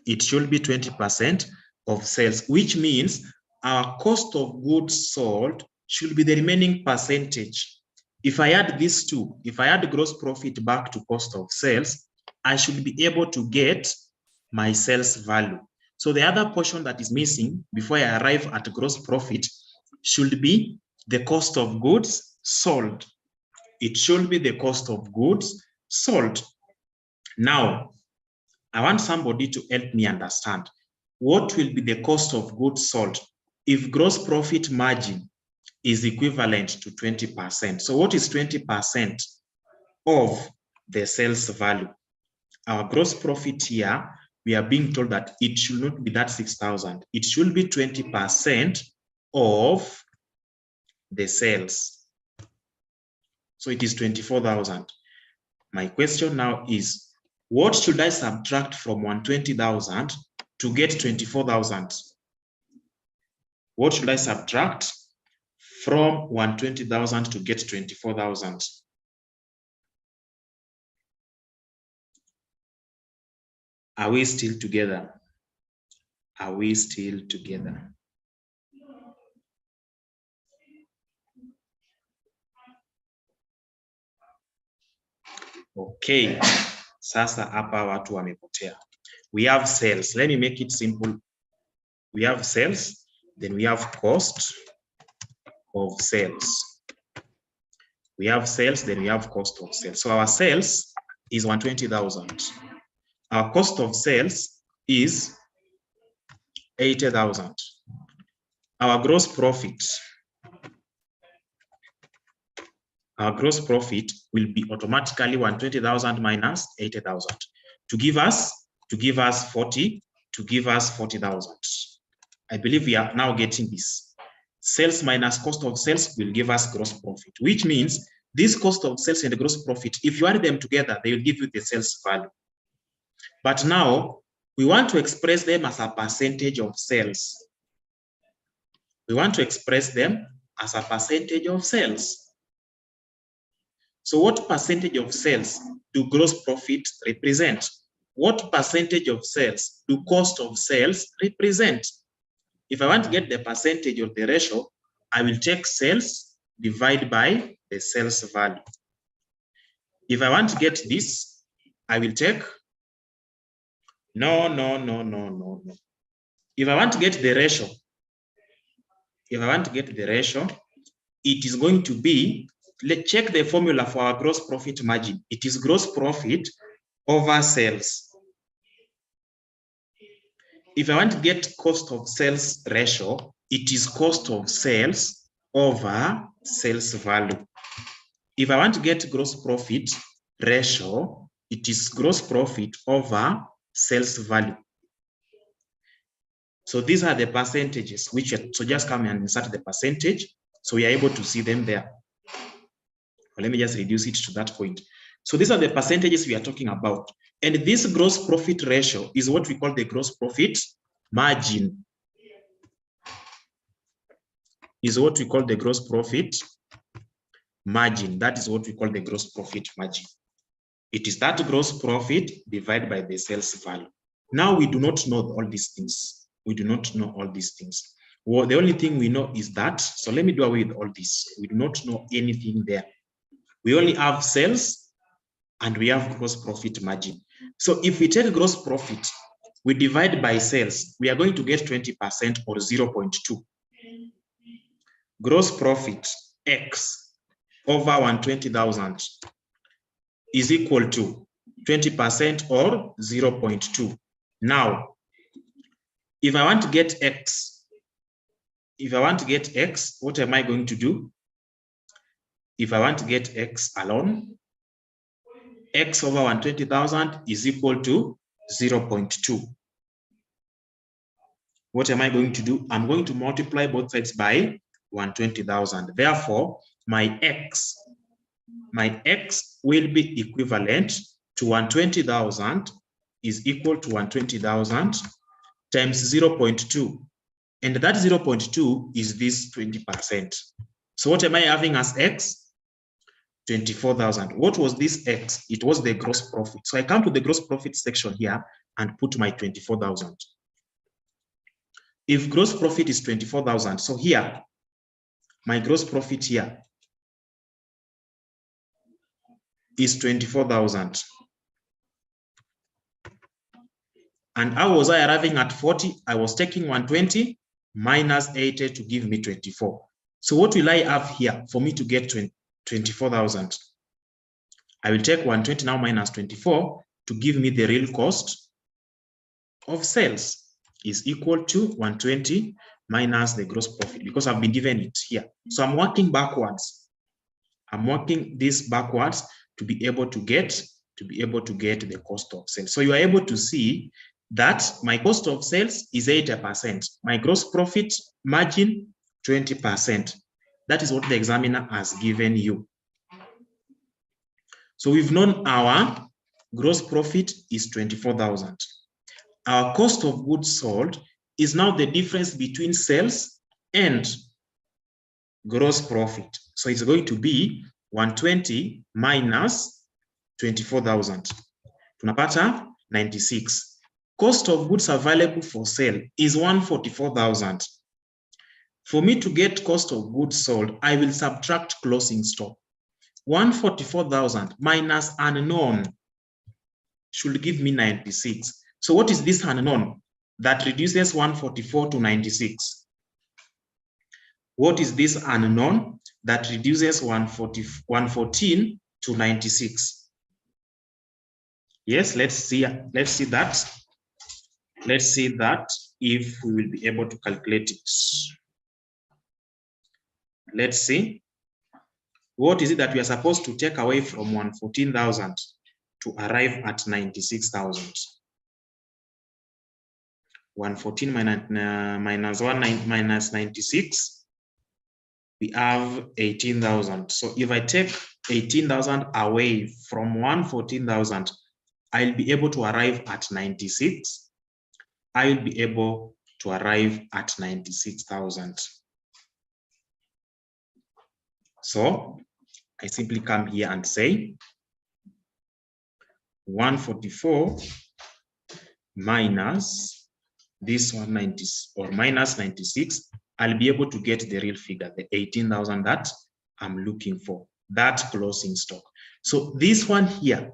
Speaker 1: It should be 20% of sales, which means our cost of goods sold should be the remaining percentage. If I add these two, if I add gross profit back to cost of sales, I should be able to get my sales value. So the other portion that is missing before I arrive at gross profit should be the cost of goods sold. It should be the cost of goods sold. Now, I want somebody to help me understand what will be the cost of goods sold if gross profit margin is equivalent to 20%. So what is 20% of the sales value? Our gross profit here, we are being told that it should not be that 6,000. It should be 20% of the sales. So it is 24,000. My question now is, what should I subtract from 120,000 to get 24,000? What should I subtract from 120,000 to get 24,000? Are we still together? Are we still together? Okay. Sasa hapa watu wamepotea. We have sales. Let me make it simple. We have sales, then we have cost of sales. We have sales, then we have cost of sales. So our sales is 120,000. Our cost of sales is 80,000. Our gross profit will be automatically 120,000 minus 80,000 to give us 40,000. I believe we are now getting this. Sales minus cost of sales will give us gross profit, which means this cost of sales and the gross profit, if you add them together, they will give you the sales value. But now we want to express them as a percentage of sales. We want to express them as a percentage of sales. So what percentage of sales do gross profit represent? What percentage of sales do cost of sales represent? If I want to get the percentage of the ratio, I will take sales divided by the sales value. If I want to get this, I will take, no. If I want to get the ratio, it is going to be, let's check the formula for our gross profit margin. It is gross profit over sales. If I want to get cost of sales ratio, it is cost of sales over sales value. If I want to get gross profit ratio, it is gross profit over sales value. So these are the percentages, which are, so just come and insert the percentage. So we are able to see them there. Well, let me just reduce it to that point. So these are the percentages we are talking about. And this gross profit ratio is what we call the gross profit margin. Is what we call the gross profit margin. That is what we call the gross profit margin. It is that gross profit divided by the sales value. Now we do not know all these things. We do not know all these things. Well, the only thing we know is that, so let me do away with all this. We do not know anything there. We only have sales and we have gross profit margin. So if we take gross profit, we divide by sales, we are going to get 20% or 0.2. Gross profit X over 120,000 is equal to 20% or 0.2. Now, if I want to get X, what am I going to do? If I want to get X alone, X over 120,000 is equal to 0.2. What am I going to do? I'm going to multiply both sides by 120,000. Therefore, my X will be equivalent to 120,000 is equal to 120,000 times 0.2. And that 0.2 is this 20%. So what am I having as X? 24,000. What was this X? It was the gross profit. So I come to the gross profit section here and put my 24,000. If gross profit is 24,000, so here, my gross profit here is 24,000. And how was I arriving at 40? I was taking 120 minus 80 to give me 24. So what will I have here for me to get 24,000? I will take 120 now minus 24 to give me the real cost of sales is equal to 120 minus the gross profit, because I've been given it here. So I'm working backwards. I'm working this backwards to be able to get the cost of sales. So you are able to see that my cost of sales is 80%. My gross profit margin 20%. That is what the examiner has given you. So we've known our gross profit is 24,000. Our cost of goods sold is now the difference between sales and gross profit. So it's going to be 120 minus 24,000. Tunapata 96. Cost of goods available for sale is 144,000. For me to get cost of goods sold, I will subtract closing stock. 144,000 minus unknown should give me 96. So what is this unknown that reduces 144 to 96? What is this unknown that reduces 114 to 96? Yes, let's see that. Let's see that if we will be able to calculate it. Let's see. What is it that we are supposed to take away from 114,000 to arrive at 96,000? 114 minus 96, we have 18,000. So if I take 18,000 away from 114,000, I'll be able to arrive at 96. I'll be able to arrive at 96,000. So I simply come here and say 144 minus this 190 or minus 96, I'll be able to get the real figure, the 18,000 that I'm looking for, that closing stock. So this one here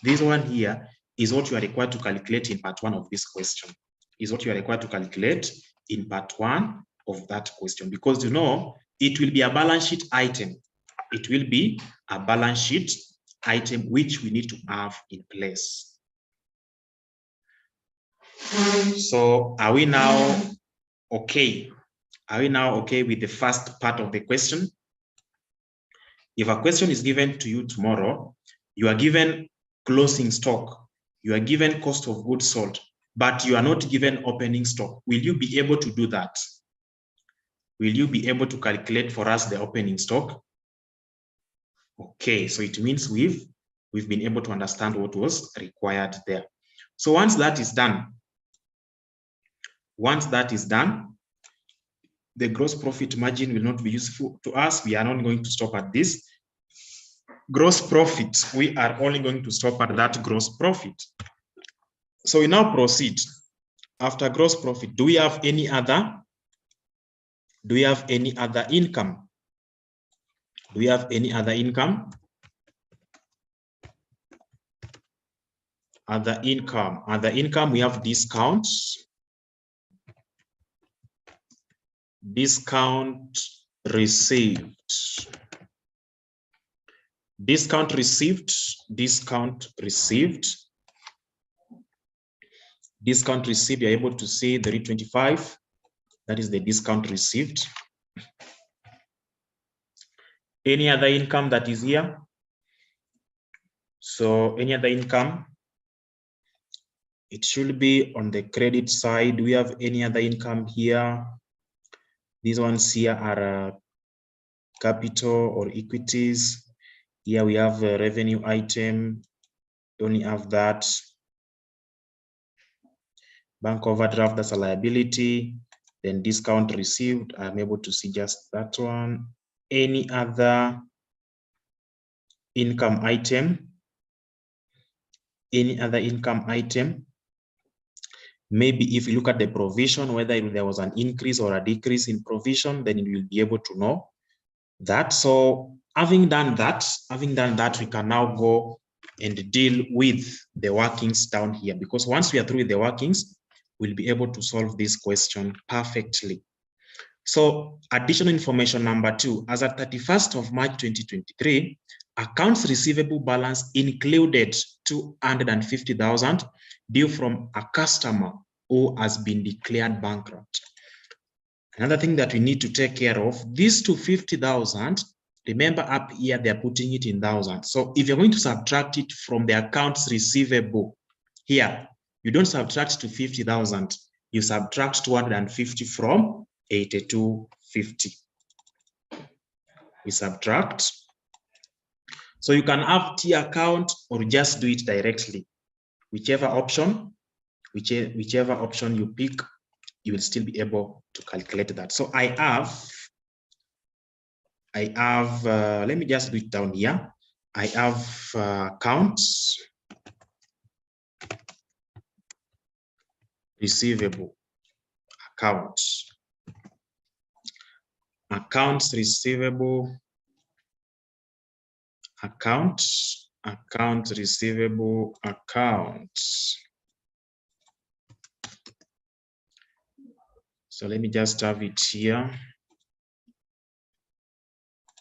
Speaker 1: is what you are required to calculate in part 1 of this question. is what you are required to calculate in part 1 of that question, because you know it will be a balance sheet item. It will be a balance sheet item which we need to have in place. So are we now okay? Are we now okay with the first part of the question? If a question is given to you tomorrow, you are given closing stock, you are given cost of goods sold, but you are not given opening stock. Will you be able to do that? Will you be able to calculate for us the opening stock? Okay, so it means we've been able to understand what was required there. So once that is done, the gross profit margin will not be useful to us. We are not going to stop at this gross profit. We are only going to stop at that gross profit. So we now proceed. After gross profit, do we have any other income? Do we have any other income? Other income, we have discounts. Discount received. Discount received. You're able to see the 325. That is the discount received. Any other income that is here? So any other income? It should be on the credit side. Do we have any other income here? These ones here are capital or equities. Here we have a revenue item. Only have that. Bank overdraft, that's a liability. Then discount received, I'm able to see just that one. Any other income item? Any other income item? Maybe if you look at the provision, whether there was an increase or a decrease in provision, then you will be able to know that. So having done that, we can now go and deal with the workings down here, because once we are through with the workings, we'll be able to solve this question perfectly. So additional information number 2, as at 31st of March 2023, accounts receivable balance included 250,000 due from a customer who has been declared bankrupt. Another thing that we need to take care of, these 250,000, remember up here, they're putting it in thousands. So if you're going to subtract it from the accounts receivable here, you don't subtract 250,000, you subtract 250 from 8250. We subtract. So you can have T account or just do it directly. Whichever option you pick, you will still be able to calculate that. So I have, let me just do it down here. I have accounts receivable, accounts receivable, accounts receivable, accounts. So let me just have it here.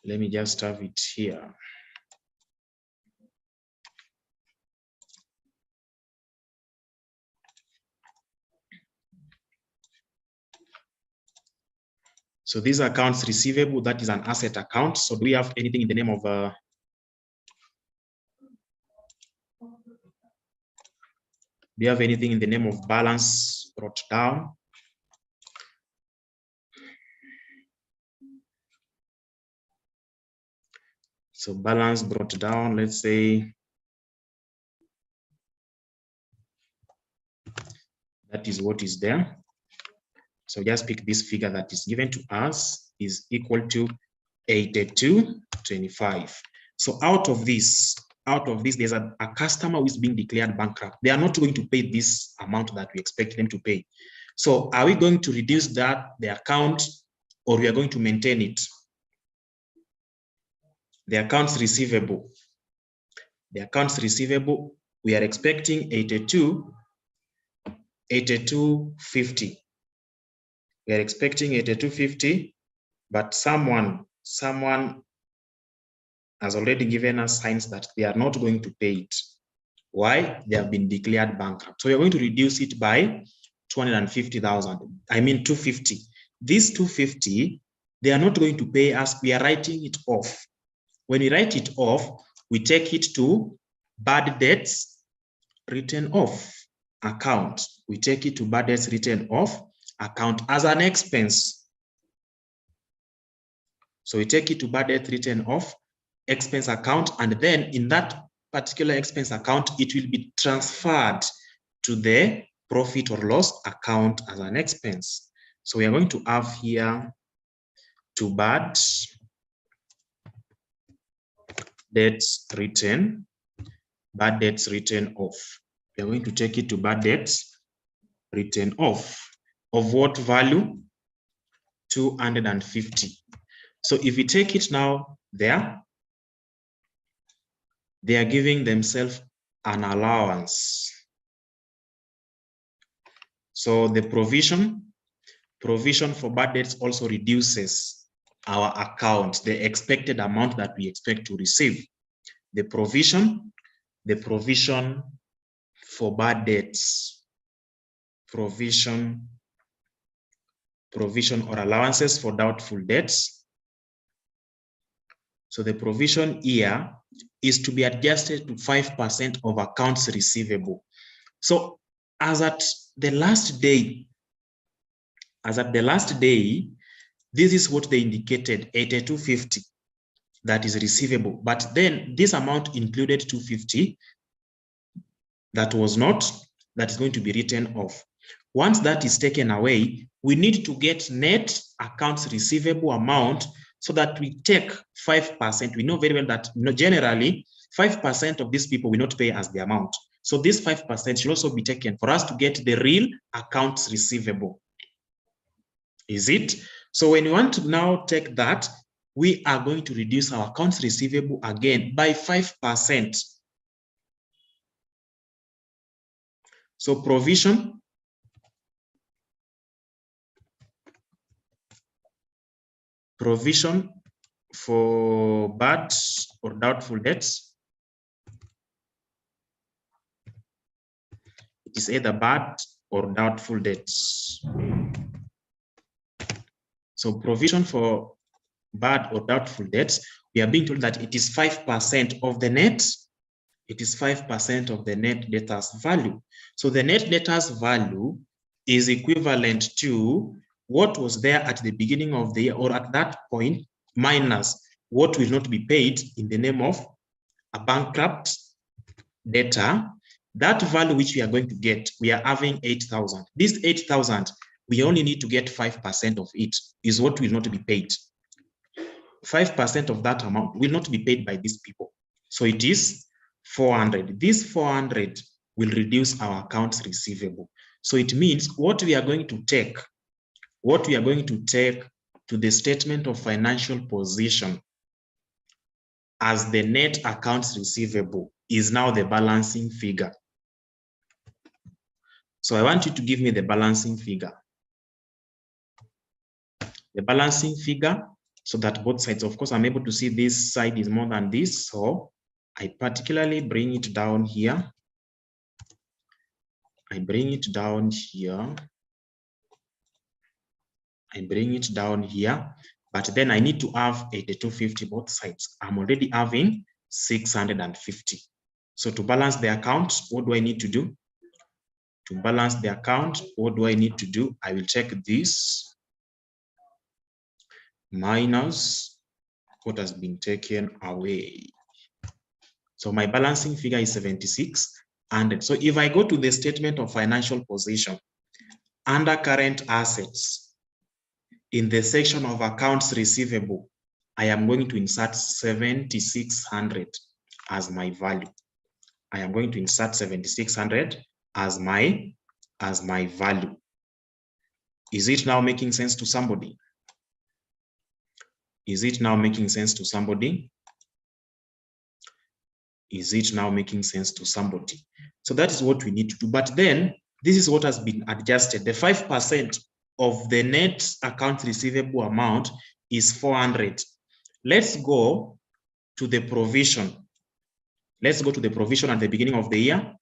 Speaker 1: Let me just have it here. So these accounts receivable, that is an asset account. So do we have anything in the name of do you have anything in the name of balance brought down? So balance brought down, let's say that is what is there. So just pick this figure that is given to us is equal to 8225. So out of this, there's a customer who is being declared bankrupt. They are not going to pay this amount that we expect them to pay. So are we going to reduce the account, or we are going to maintain it? The accounts receivable. The accounts receivable, we are expecting 82. 8250. We are expecting 8250, but someone has already given us signs that they are not going to pay it. Why? They have been declared bankrupt. So we are going to reduce it by 250,000. I mean 250. This 250, they are not going to pay us. We are writing it off. When we write it off, we take it to bad debts written off account. We take it to bad debts written off account as an expense. So we take it to bad debt written off expense account, and then in that particular expense account, it will be transferred to the profit or loss account as an expense. So we are going to have here to bad debts written off. We are going to take it to bad debts written off. Of what value? 250. So if we take it now there, they are giving themselves an allowance. So the provision for bad debts also reduces our account, the expected amount that we expect to receive. The provision for bad debts, provision or allowances for doubtful debts. So the provision here is to be adjusted to 5% of accounts receivable. So as at the last day, this is what they indicated, 8250, that is receivable. But then this amount included 250 that is going to be written off. Once that is taken away, we need to get net accounts receivable amount so that we take 5%. We know very well that generally 5% of these people will not pay as the amount. So this 5% should also be taken for us to get the real accounts receivable. Is it? So when we want to now take that, we are going to reduce our accounts receivable again by 5%. So provision for bad or doubtful debts. It is either bad or doubtful debts. So provision for bad or doubtful debts, we are being told that it is 5% of the net. It is 5% of the net debtors value. So the net debtors value is equivalent to what was there at the beginning of the year or at that point minus what will not be paid in the name of a bankrupt debtor. That value which we are going to get, we are having 8,000. This 8,000, we only need to get 5% of it is what will not be paid. 5% of that amount will not be paid by these people. So it is 400. This 400 will reduce our accounts receivable. So it means what we are going to take to the statement of financial position as the net accounts receivable is now the balancing figure. So I want you to give me the balancing figure. The balancing figure, so that both sides, of course, I'm able to see this side is more than this. So I particularly bring it down here. I bring it down here. But then I need to have 8250 both sides. I'm already having 650. So to balance the account, what do I need to do? To balance the account, what do I need to do? I will take this minus what has been taken away. So my balancing figure is 7600. So if I go to the statement of financial position under current assets, in the section of accounts receivable, I am going to insert 7,600 as my value. I am going to insert 7,600 as my value. Is it now making sense to somebody? Is it now making sense to somebody? Is it now making sense to somebody? So that is what we need to do. But then this is what has been adjusted. The 5% of the net account receivable amount is 400. Let's go to the provision. Let's go to the provision at the beginning of the year.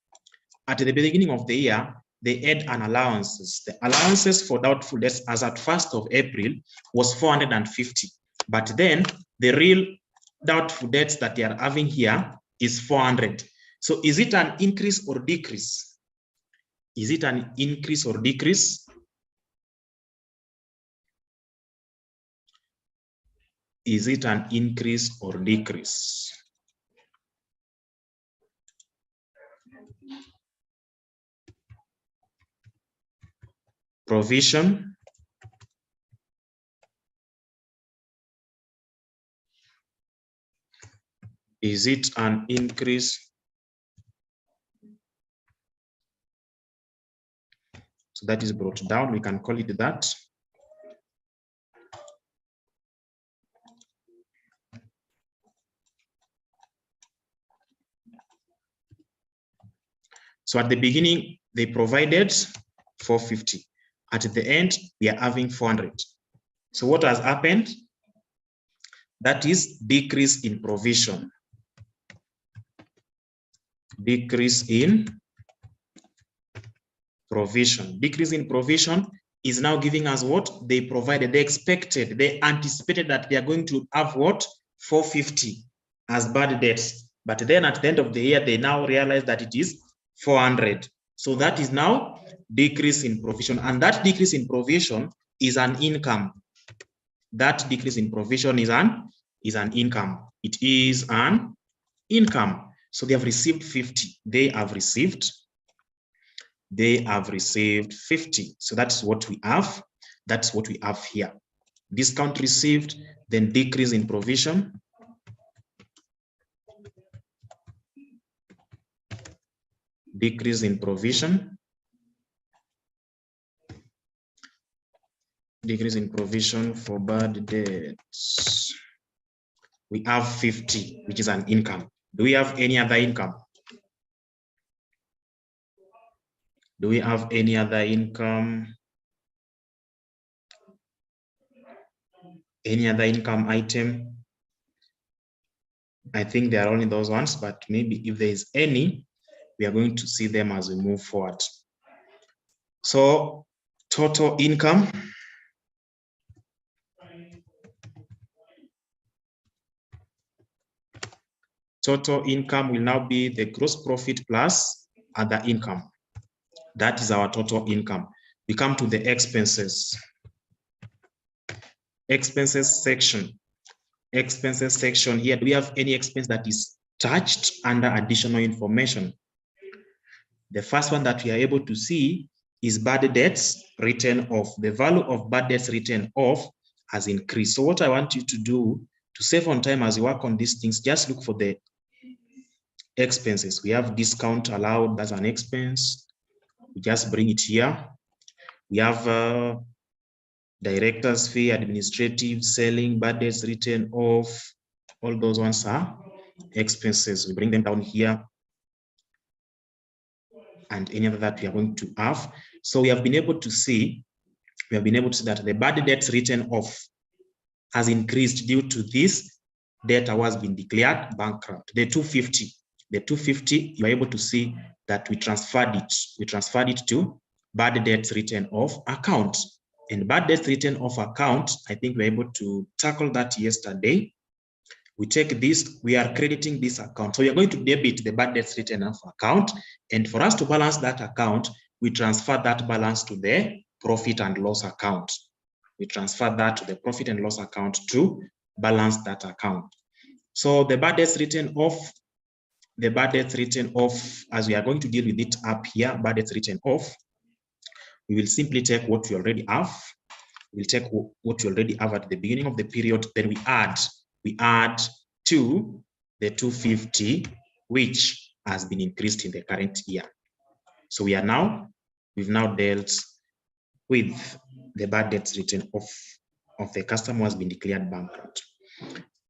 Speaker 1: At the beginning of the year, they add an allowances. The allowances for doubtful debts as at 1st of April was 450. But then the real doubtful debts that they are having here is 400. So is it an increase or decrease? Is it an increase or decrease? Is it an increase or decrease? Provision. Is it an increase? So that is brought down. We can call it that. So at the beginning, they provided 450. At the end, we are having 400. So what has happened? That is decrease in provision. Decrease in provision. Decrease in provision is now giving us what they provided. They expected, they anticipated that they are going to have what? 450 as bad debts. But then at the end of the year, they now realize that it is 400. So that is now decrease in provision. And that decrease in provision is an income. That decrease in provision is an income. It is an income. So they have received 50. They have received 50. So that's what we have. That's what we have here. Discount received, then decrease in provision. Decrease in provision. Decrease in provision for bad debts. We have 50, which is an income. Do we have any other income? Do we have any other income? Any other income item? I think there are only those ones, but maybe if there is any, we are going to see them as we move forward. So total income. Total income will now be the gross profit plus other income. That is our total income. We come to the expenses. Expenses section. Expenses section here. Do we have any expense that is touched under additional information? The first one that we are able to see is bad debts written off. The value of bad debts written off has increased. So what I want you to do to save on time as you work on these things, just look for the expenses. We have discount allowed, that's an expense. We just bring it here. We have director's fee, administrative, selling, bad debts written off. All those ones are expenses. We bring them down here. And any other that we are going to have. So we have been able to see, that the bad debts written off has increased due to this debtor was been declared bankrupt. The 250, you are able to see that we transferred it. We transferred it to bad debts written off account. And bad debts written off account, I think we were able to tackle that yesterday. We take this, we are crediting this account. So we are going to debit the bad debts written off account. And for us to balance that account, we transfer that balance to the profit and loss account. We transfer that to the profit and loss account to balance that account. So the bad debts written off, as we are going to deal with it up here, bad debts written off, we will simply take what we already have. We'll take what we already have at the beginning of the period, then we add to the 250, which has been increased in the current year. So we've now dealt with the bad debts written off of the customer who has been declared bankrupt.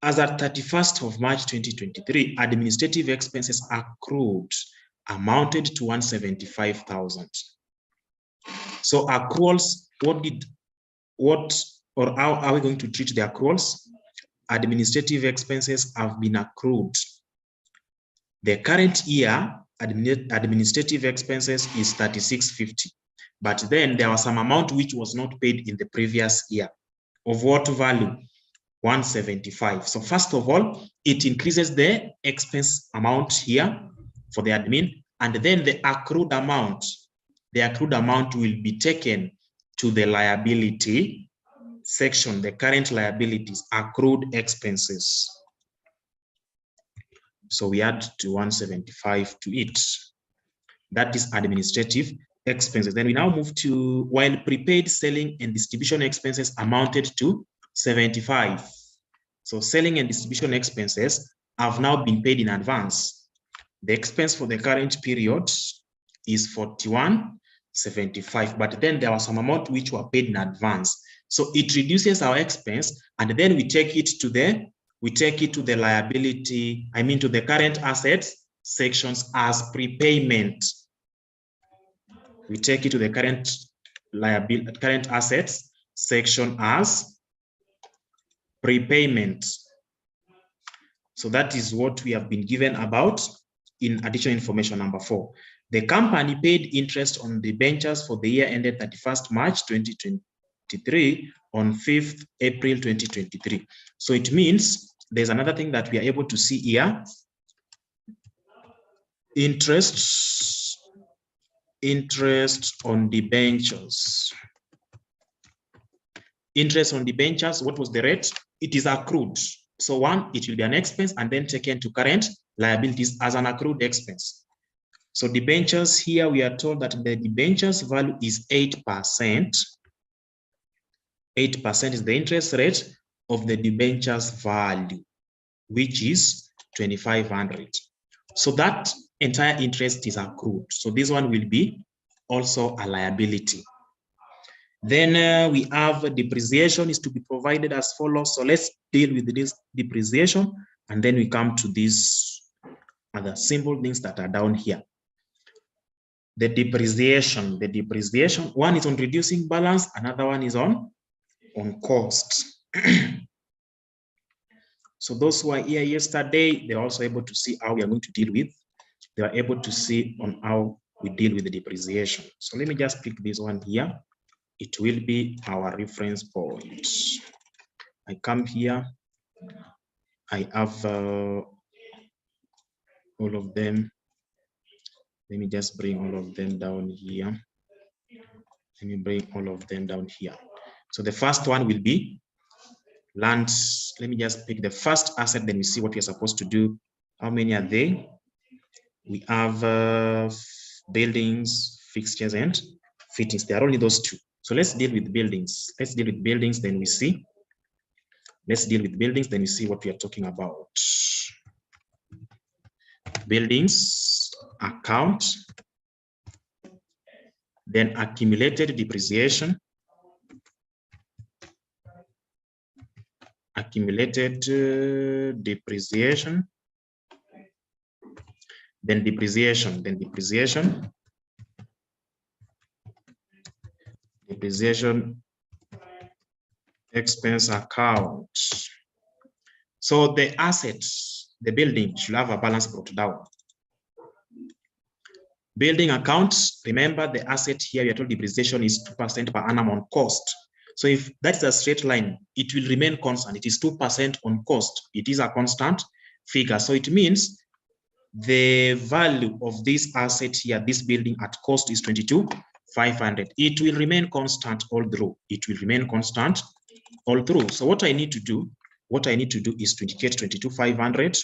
Speaker 1: As at 31st of March 2023, administrative expenses accrued amounted to 175,000. So accruals, how are we going to treat the accruals? Administrative expenses have been accrued. The current year administrative expenses is 3650, but then there was some amount which was not paid in the previous year. Of what value? 175. So first of all, it increases the expense amount here for the admin, and then the accrued amount will be taken to the liability section, the current liabilities, accrued expenses. So we add to 175 to it. That is administrative expenses. Then we now move to, while prepaid selling and distribution expenses amounted to 75. So selling and distribution expenses have now been paid in advance. The expense for the current period is 41.75, but then there was some amount which were paid in advance. So it reduces our expense, and then we take it to the liability, to the current assets sections as prepayment. We take it to the current assets section as prepayment. So that is what we have been given about in additional information number 4. The company paid interest on the debentures for the year ended 31st March 2023 on 5th April 2023. So it means there's another thing that we are able to see here. Interest on debentures. Interest on debentures, what was the rate? It is accrued. So one, it will be an expense and then taken to current liabilities as an accrued expense. So debentures here, we are told that the debentures value is 8%. 8% is the interest rate of the debentures value, which is 2,500. So that entire interest is accrued. So this one will be also a liability. Then we have depreciation is to be provided as follows. So let's deal with this depreciation, and then we come to these other simple things that are down here. The depreciation, one is on reducing balance, another one is on cost. So those who are here yesterday, they're also able to see how we are going to deal with. They are able to see on how we deal with the depreciation. So let me just pick this one here. It will be our reference point. I come here. I have all of them. Let me just bring all of them down here. Let me bring all of them down here. So the first one will be land. Let me just pick the first asset, then we see what we're supposed to do. How many are they? We have buildings, fixtures, and fittings. There are only those two. So let's deal with buildings. Let's deal with buildings, then we see. Let's deal with buildings, then we see what we are talking about. Buildings, account, then accumulated depreciation. Accumulated depreciation. Then depreciation, depreciation expense account. So the assets, the building should have a balance brought down. Building accounts, remember the asset here, we are told depreciation is 2% per annum on cost. So if that's a straight line, it will remain constant. It is 2% on cost. It is a constant figure. So it means the value of this asset here, this building at cost is 22,500. It will remain constant all through. It will remain constant all through. So what I need to do is to indicate 22,500.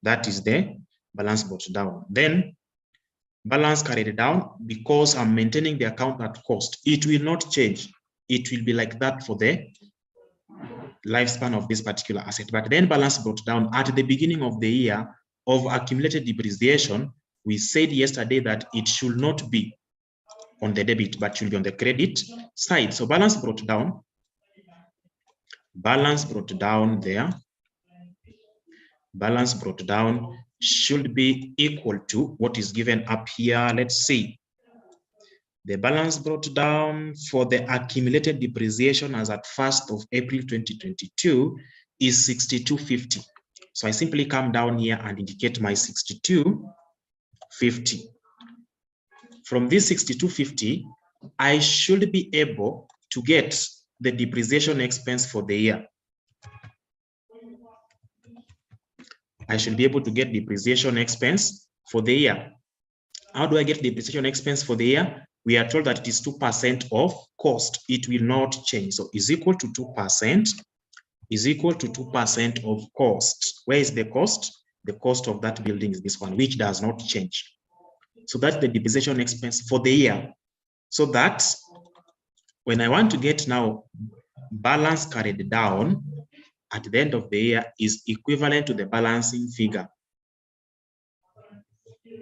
Speaker 1: That is the balance brought down. Then balance carried down, because I'm maintaining the account at cost. It will not change. It will be like that for the lifespan of this particular asset. But then balance brought down at the beginning of the year of accumulated depreciation, we said yesterday that it should not be on the debit, but should be on the credit side. So balance brought down there. Balance brought down should be equal to what is given up here. Let's see. The balance brought down for the accumulated depreciation as at 1st of April 2022 is 6250. So I simply come down here and indicate my 6250. From this 6250, I should be able to get the depreciation expense for the year. I should be able to get depreciation expense for the year. How do I get depreciation expense for the year? We are told that it is 2% of cost. It will not change. So is equal to 2%, is equal to 2% of cost. Where is the cost? The cost of that building is this one, which does not change. So that's the depreciation expense for the year. So that when I want to get now balance carried down at the end of the year is equivalent to the balancing figure.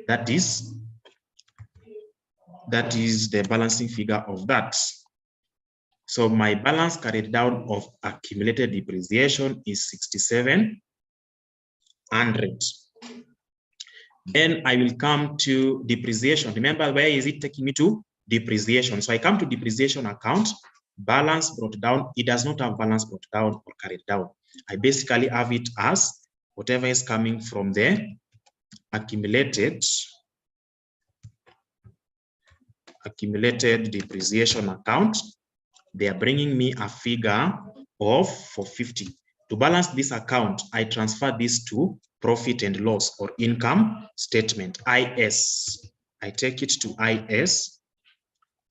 Speaker 1: That is the balancing figure of that. So my balance carried down of accumulated depreciation is 6,700. Then I will come to depreciation. Remember, where is it taking me to? Depreciation. So I come to depreciation account, balance brought down. It does not have balance brought down or carried down. I basically have it as whatever is coming from the accumulated depreciation account. They are bringing me a figure of 450. To balance this account, I transfer this to profit and loss or income statement, IS. I take it to IS.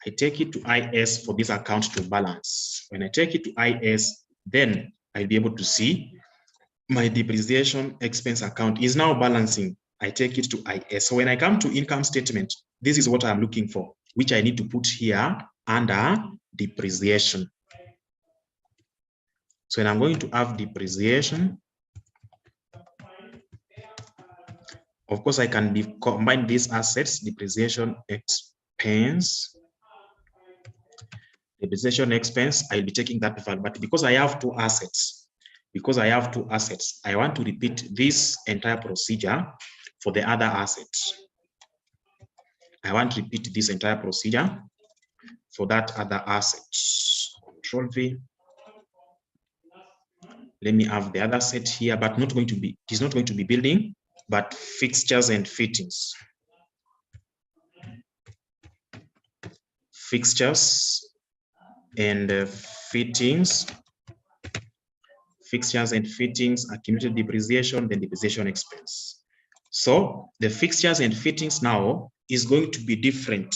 Speaker 1: I take it to IS for this account to balance. When I take it to IS, then I'll be able to see my depreciation expense account is now balancing. I take it to IS. So when I come to income statement, this is what I'm looking for, which I need to put here under depreciation. So when I'm going to have depreciation, of course, I can combine these assets, depreciation expense. Depreciation expense, I'll be taking that value, but because I have two assets, I want to repeat this entire procedure for the other assets. I want to repeat this entire procedure for that other asset. Control V. Let me have the other set here, but not going to be, it is not going to be building, but fixtures and fittings. Fixtures and fittings. Fixtures and fittings, accumulated depreciation, then depreciation expense. So the fixtures and fittings now is going to be different.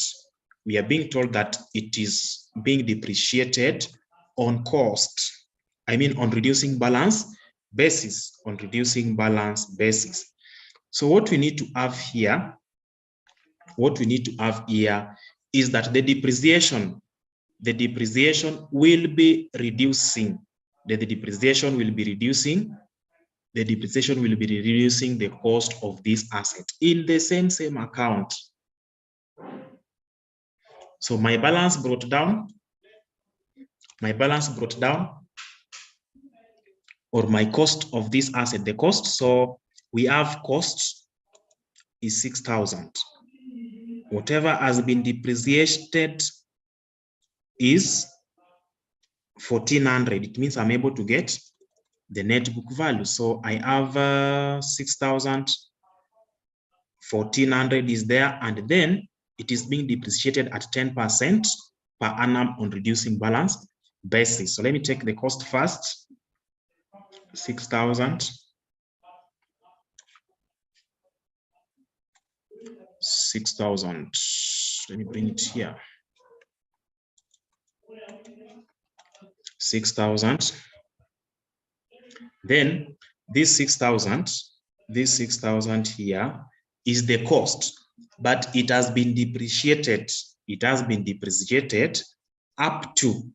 Speaker 1: We are being told that it is being depreciated on cost. I mean, on reducing balance basis, So what we need to have here, is that the depreciation will be reducing. The depreciation will be reducing the cost of this asset in the same account. So my balance brought down, or my cost of this asset, the cost. So we have cost is 6,000. Whatever has been depreciated is 1,400. It means I'm able to get the net book value. So I have 6,000, 1,400 is there, and then it is being depreciated at 10% per annum on reducing balance basis. So let me take the cost first. 6,000. 6,000. Let me bring it here. 6,000. Then this 6,000 here is the cost, but it has been depreciated. It has been depreciated up to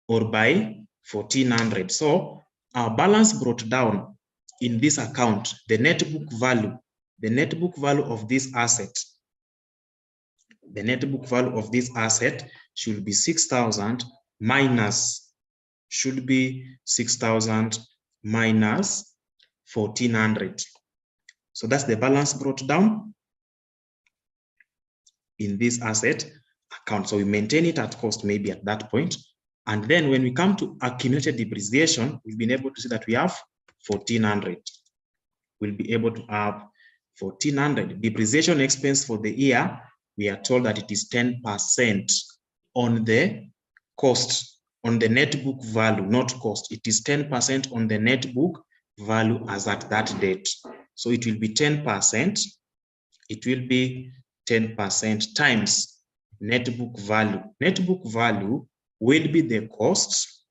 Speaker 1: or by 1,400. So our balance brought down in this account, the net book value of this asset, should be 6,000 minus 1,400. So that's the balance brought down in this asset account. So we maintain it at cost maybe at that point. And then when we come to accumulated depreciation, we've been able to see that we have 1,400. We'll be able to have 1,400. Depreciation expense for the year, we are told that it is 10% on the cost, on the net book value, not cost. It is 10% on the net book value as at that date. So it will be 10%. It will be 10% times net book value. Net book value will be the cost,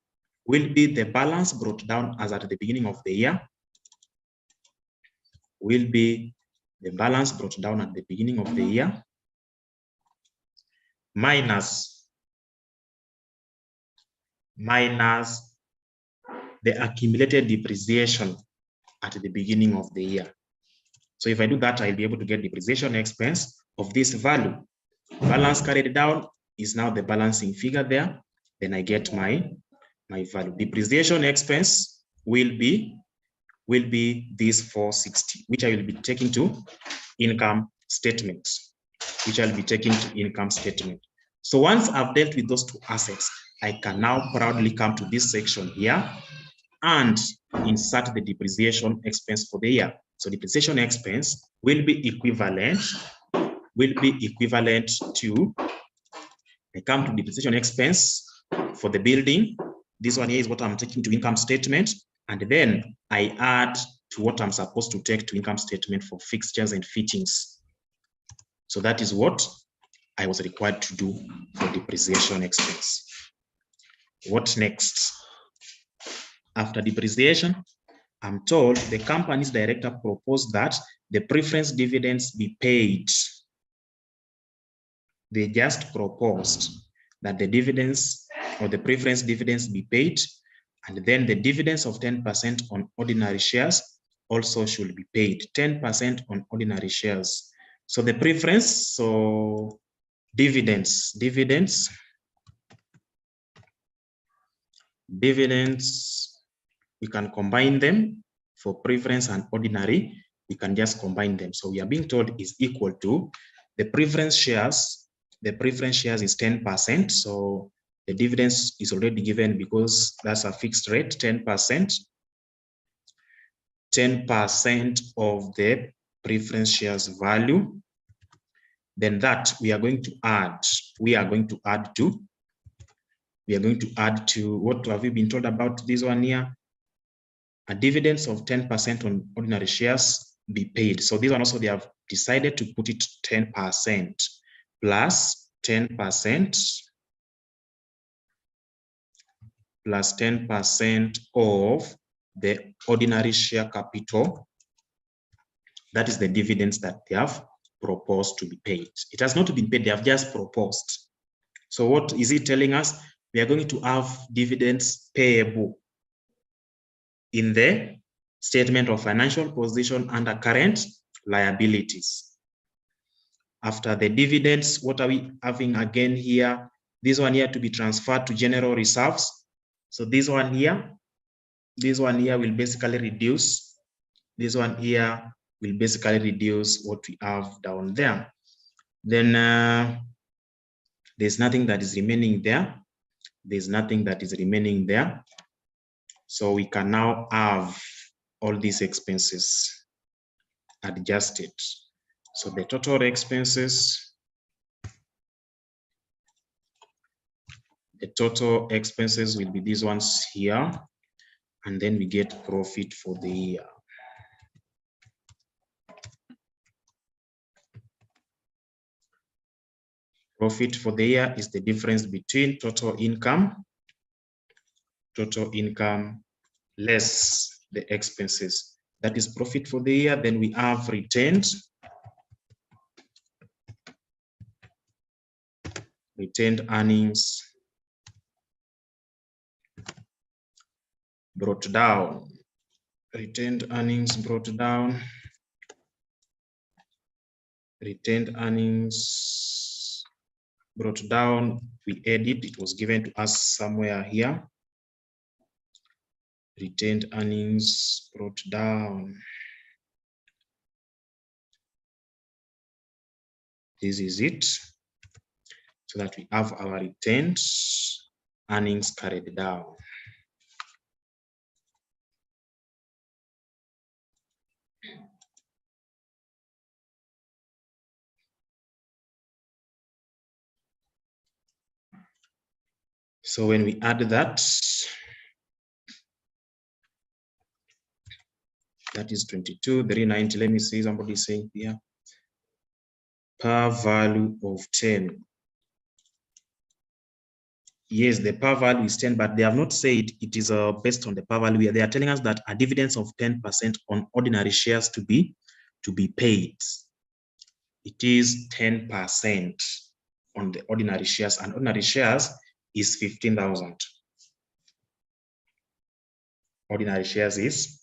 Speaker 1: will be the balance brought down as at the beginning of the year, will be the balance brought down at the beginning of the year, minus the accumulated depreciation at the beginning of the year. So if I do that, I'll be able to get depreciation expense of this value. Balance carried down is now the balancing figure there. Then I get my value. Depreciation expense will be this 460, which I will be taking to income statement. So once I've dealt with those two assets, I can now proudly come to this section here and insert the depreciation expense for the year. So depreciation expense will be equivalent to, I come to depreciation expense for the building. This one here is what I'm taking to income statement. And then I add to what I'm supposed to take to income statement for fixtures and fittings. So that is what I was required to do for depreciation expense. What next? After depreciation, I'm told the company's director proposed that the preference dividends be paid. They just proposed that the dividends or the preference dividends be paid, and then the dividends of 10% on ordinary shares also should be paid. 10% on ordinary shares. So the preference, so dividends, we can combine them for preference and ordinary. We can just combine them. So we are being told is equal to the preference shares. The preference shares is 10%. So the dividends is already given because that's a fixed rate, 10%. 10% of the preference shares value. Then that we are going to add to what have we been told about this one here? A dividends of 10% on ordinary shares be paid. So this one also they have decided to put it 10% plus 10% of the ordinary share capital. That is the dividends that they have proposed to be paid. It has not been paid, they have just proposed. So what is it telling us? We are going to have dividends payable in the statement of financial position under current liabilities. After the dividends, what are we having again here? This one here to be transferred to general reserves. So this one here will basically reduce. This one here will basically reduce what we have down there. Then there's nothing that is remaining there. So we can now have all these expenses adjusted. So the total expenses, will be these ones here, and then we get profit for the year. Profit for the year is the difference between total income less the expenses. That is profit for the year. Then we have retained earnings brought down. Retained earnings, brought down. We edit, it was given to us somewhere here. Retained earnings brought down. This is it. so that we have our retained earnings carried down. So when we add that, that is 22,390. Let me see, somebody saying here, par value of 10. Yes, the par value is 10, but they have not said it is based on the par value. They are telling us that a dividend of 10% on ordinary shares to be paid. It is 10% on the ordinary shares, and ordinary shares is 15,000. Ordinary shares is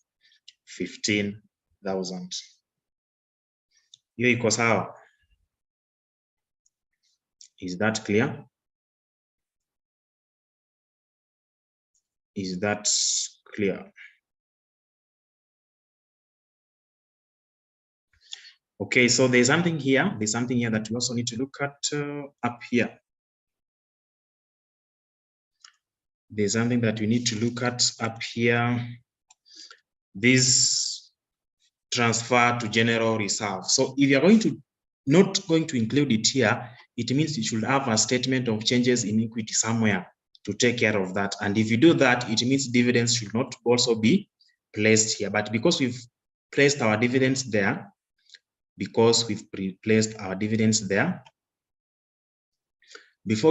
Speaker 1: 15,000. Hiyo iko sawa? Is that clear? Is that clear? Okay, so there's something here. There's something here that we also need to look at up here. There's something that we need to look at up here. This transfer to general reserve. So if you're not going to include it here, it means you should have a statement of changes in equity somewhere to take care of that. And if you do that, it means dividends should not also be placed here. But because we've placed our dividends there, before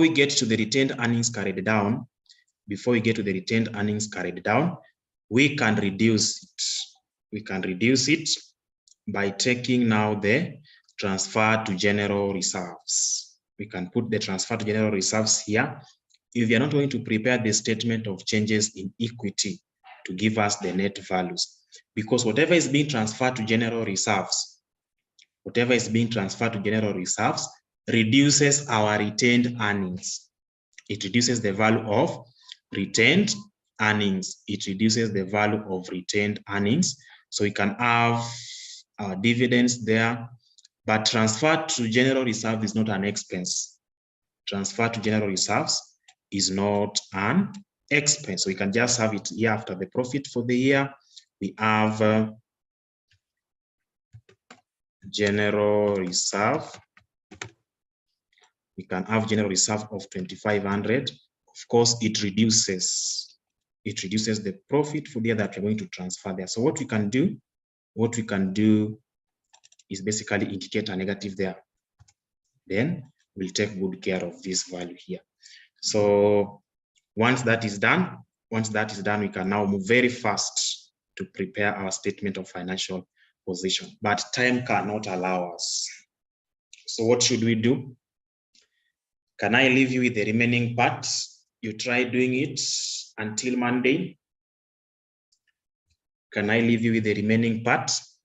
Speaker 1: we get to the retained earnings carried down, we can reduce it. We can reduce it by taking now the transfer to general reserves. We can put the transfer to general reserves here. If you're not going to prepare the statement of changes in equity to give us the net values, because whatever is being transferred to general reserves, reduces our retained earnings. It reduces the value of retained earnings. So we can have our dividends there, but transfer to general reserve is not an expense. Transfer to general reserves is not an expense. So we can just have it here after the profit for the year. We have general reserve. We can have general reserve of 2,500. Of course, it reduces the profit for the year that we're going to transfer there. So what we can do is basically indicate a negative there. Then we'll take good care of this value here. So once that is done, we can now move very fast to prepare our statement of financial position. But time cannot allow us. So what should we do? Can I leave you with the remaining parts? You try doing it until Monday. Can I leave you with the remaining parts?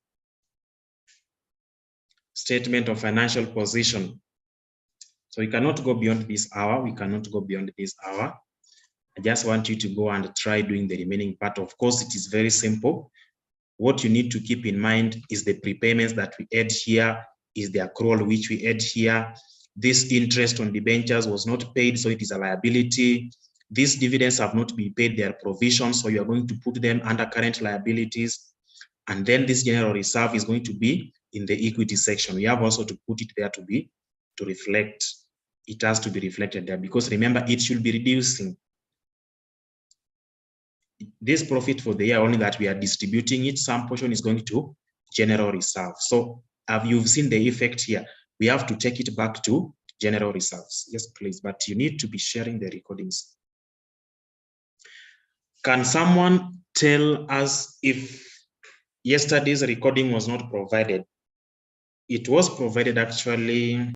Speaker 1: Statement of financial position. So we cannot go beyond this hour. I just want you to go and try doing the remaining part. Of course, it is very simple. What you need to keep in mind is the prepayments that we add here, is the accrual which we add here. This interest on debentures was not paid, so it is a liability. These dividends have not been paid, they are provisions, so you are going to put them under current liabilities. And then this general reserve is going to be in the equity section. We have also to put it there to reflect. It has to be reflected there, because remember, it should be reducing. This profit for the year only that we are distributing it, some portion is going to general reserve. So you've seen the effect here. We have to take it back to general reserves. Yes, please, but you need to be sharing the recordings. Can someone tell us if yesterday's recording was not provided? It was provided actually.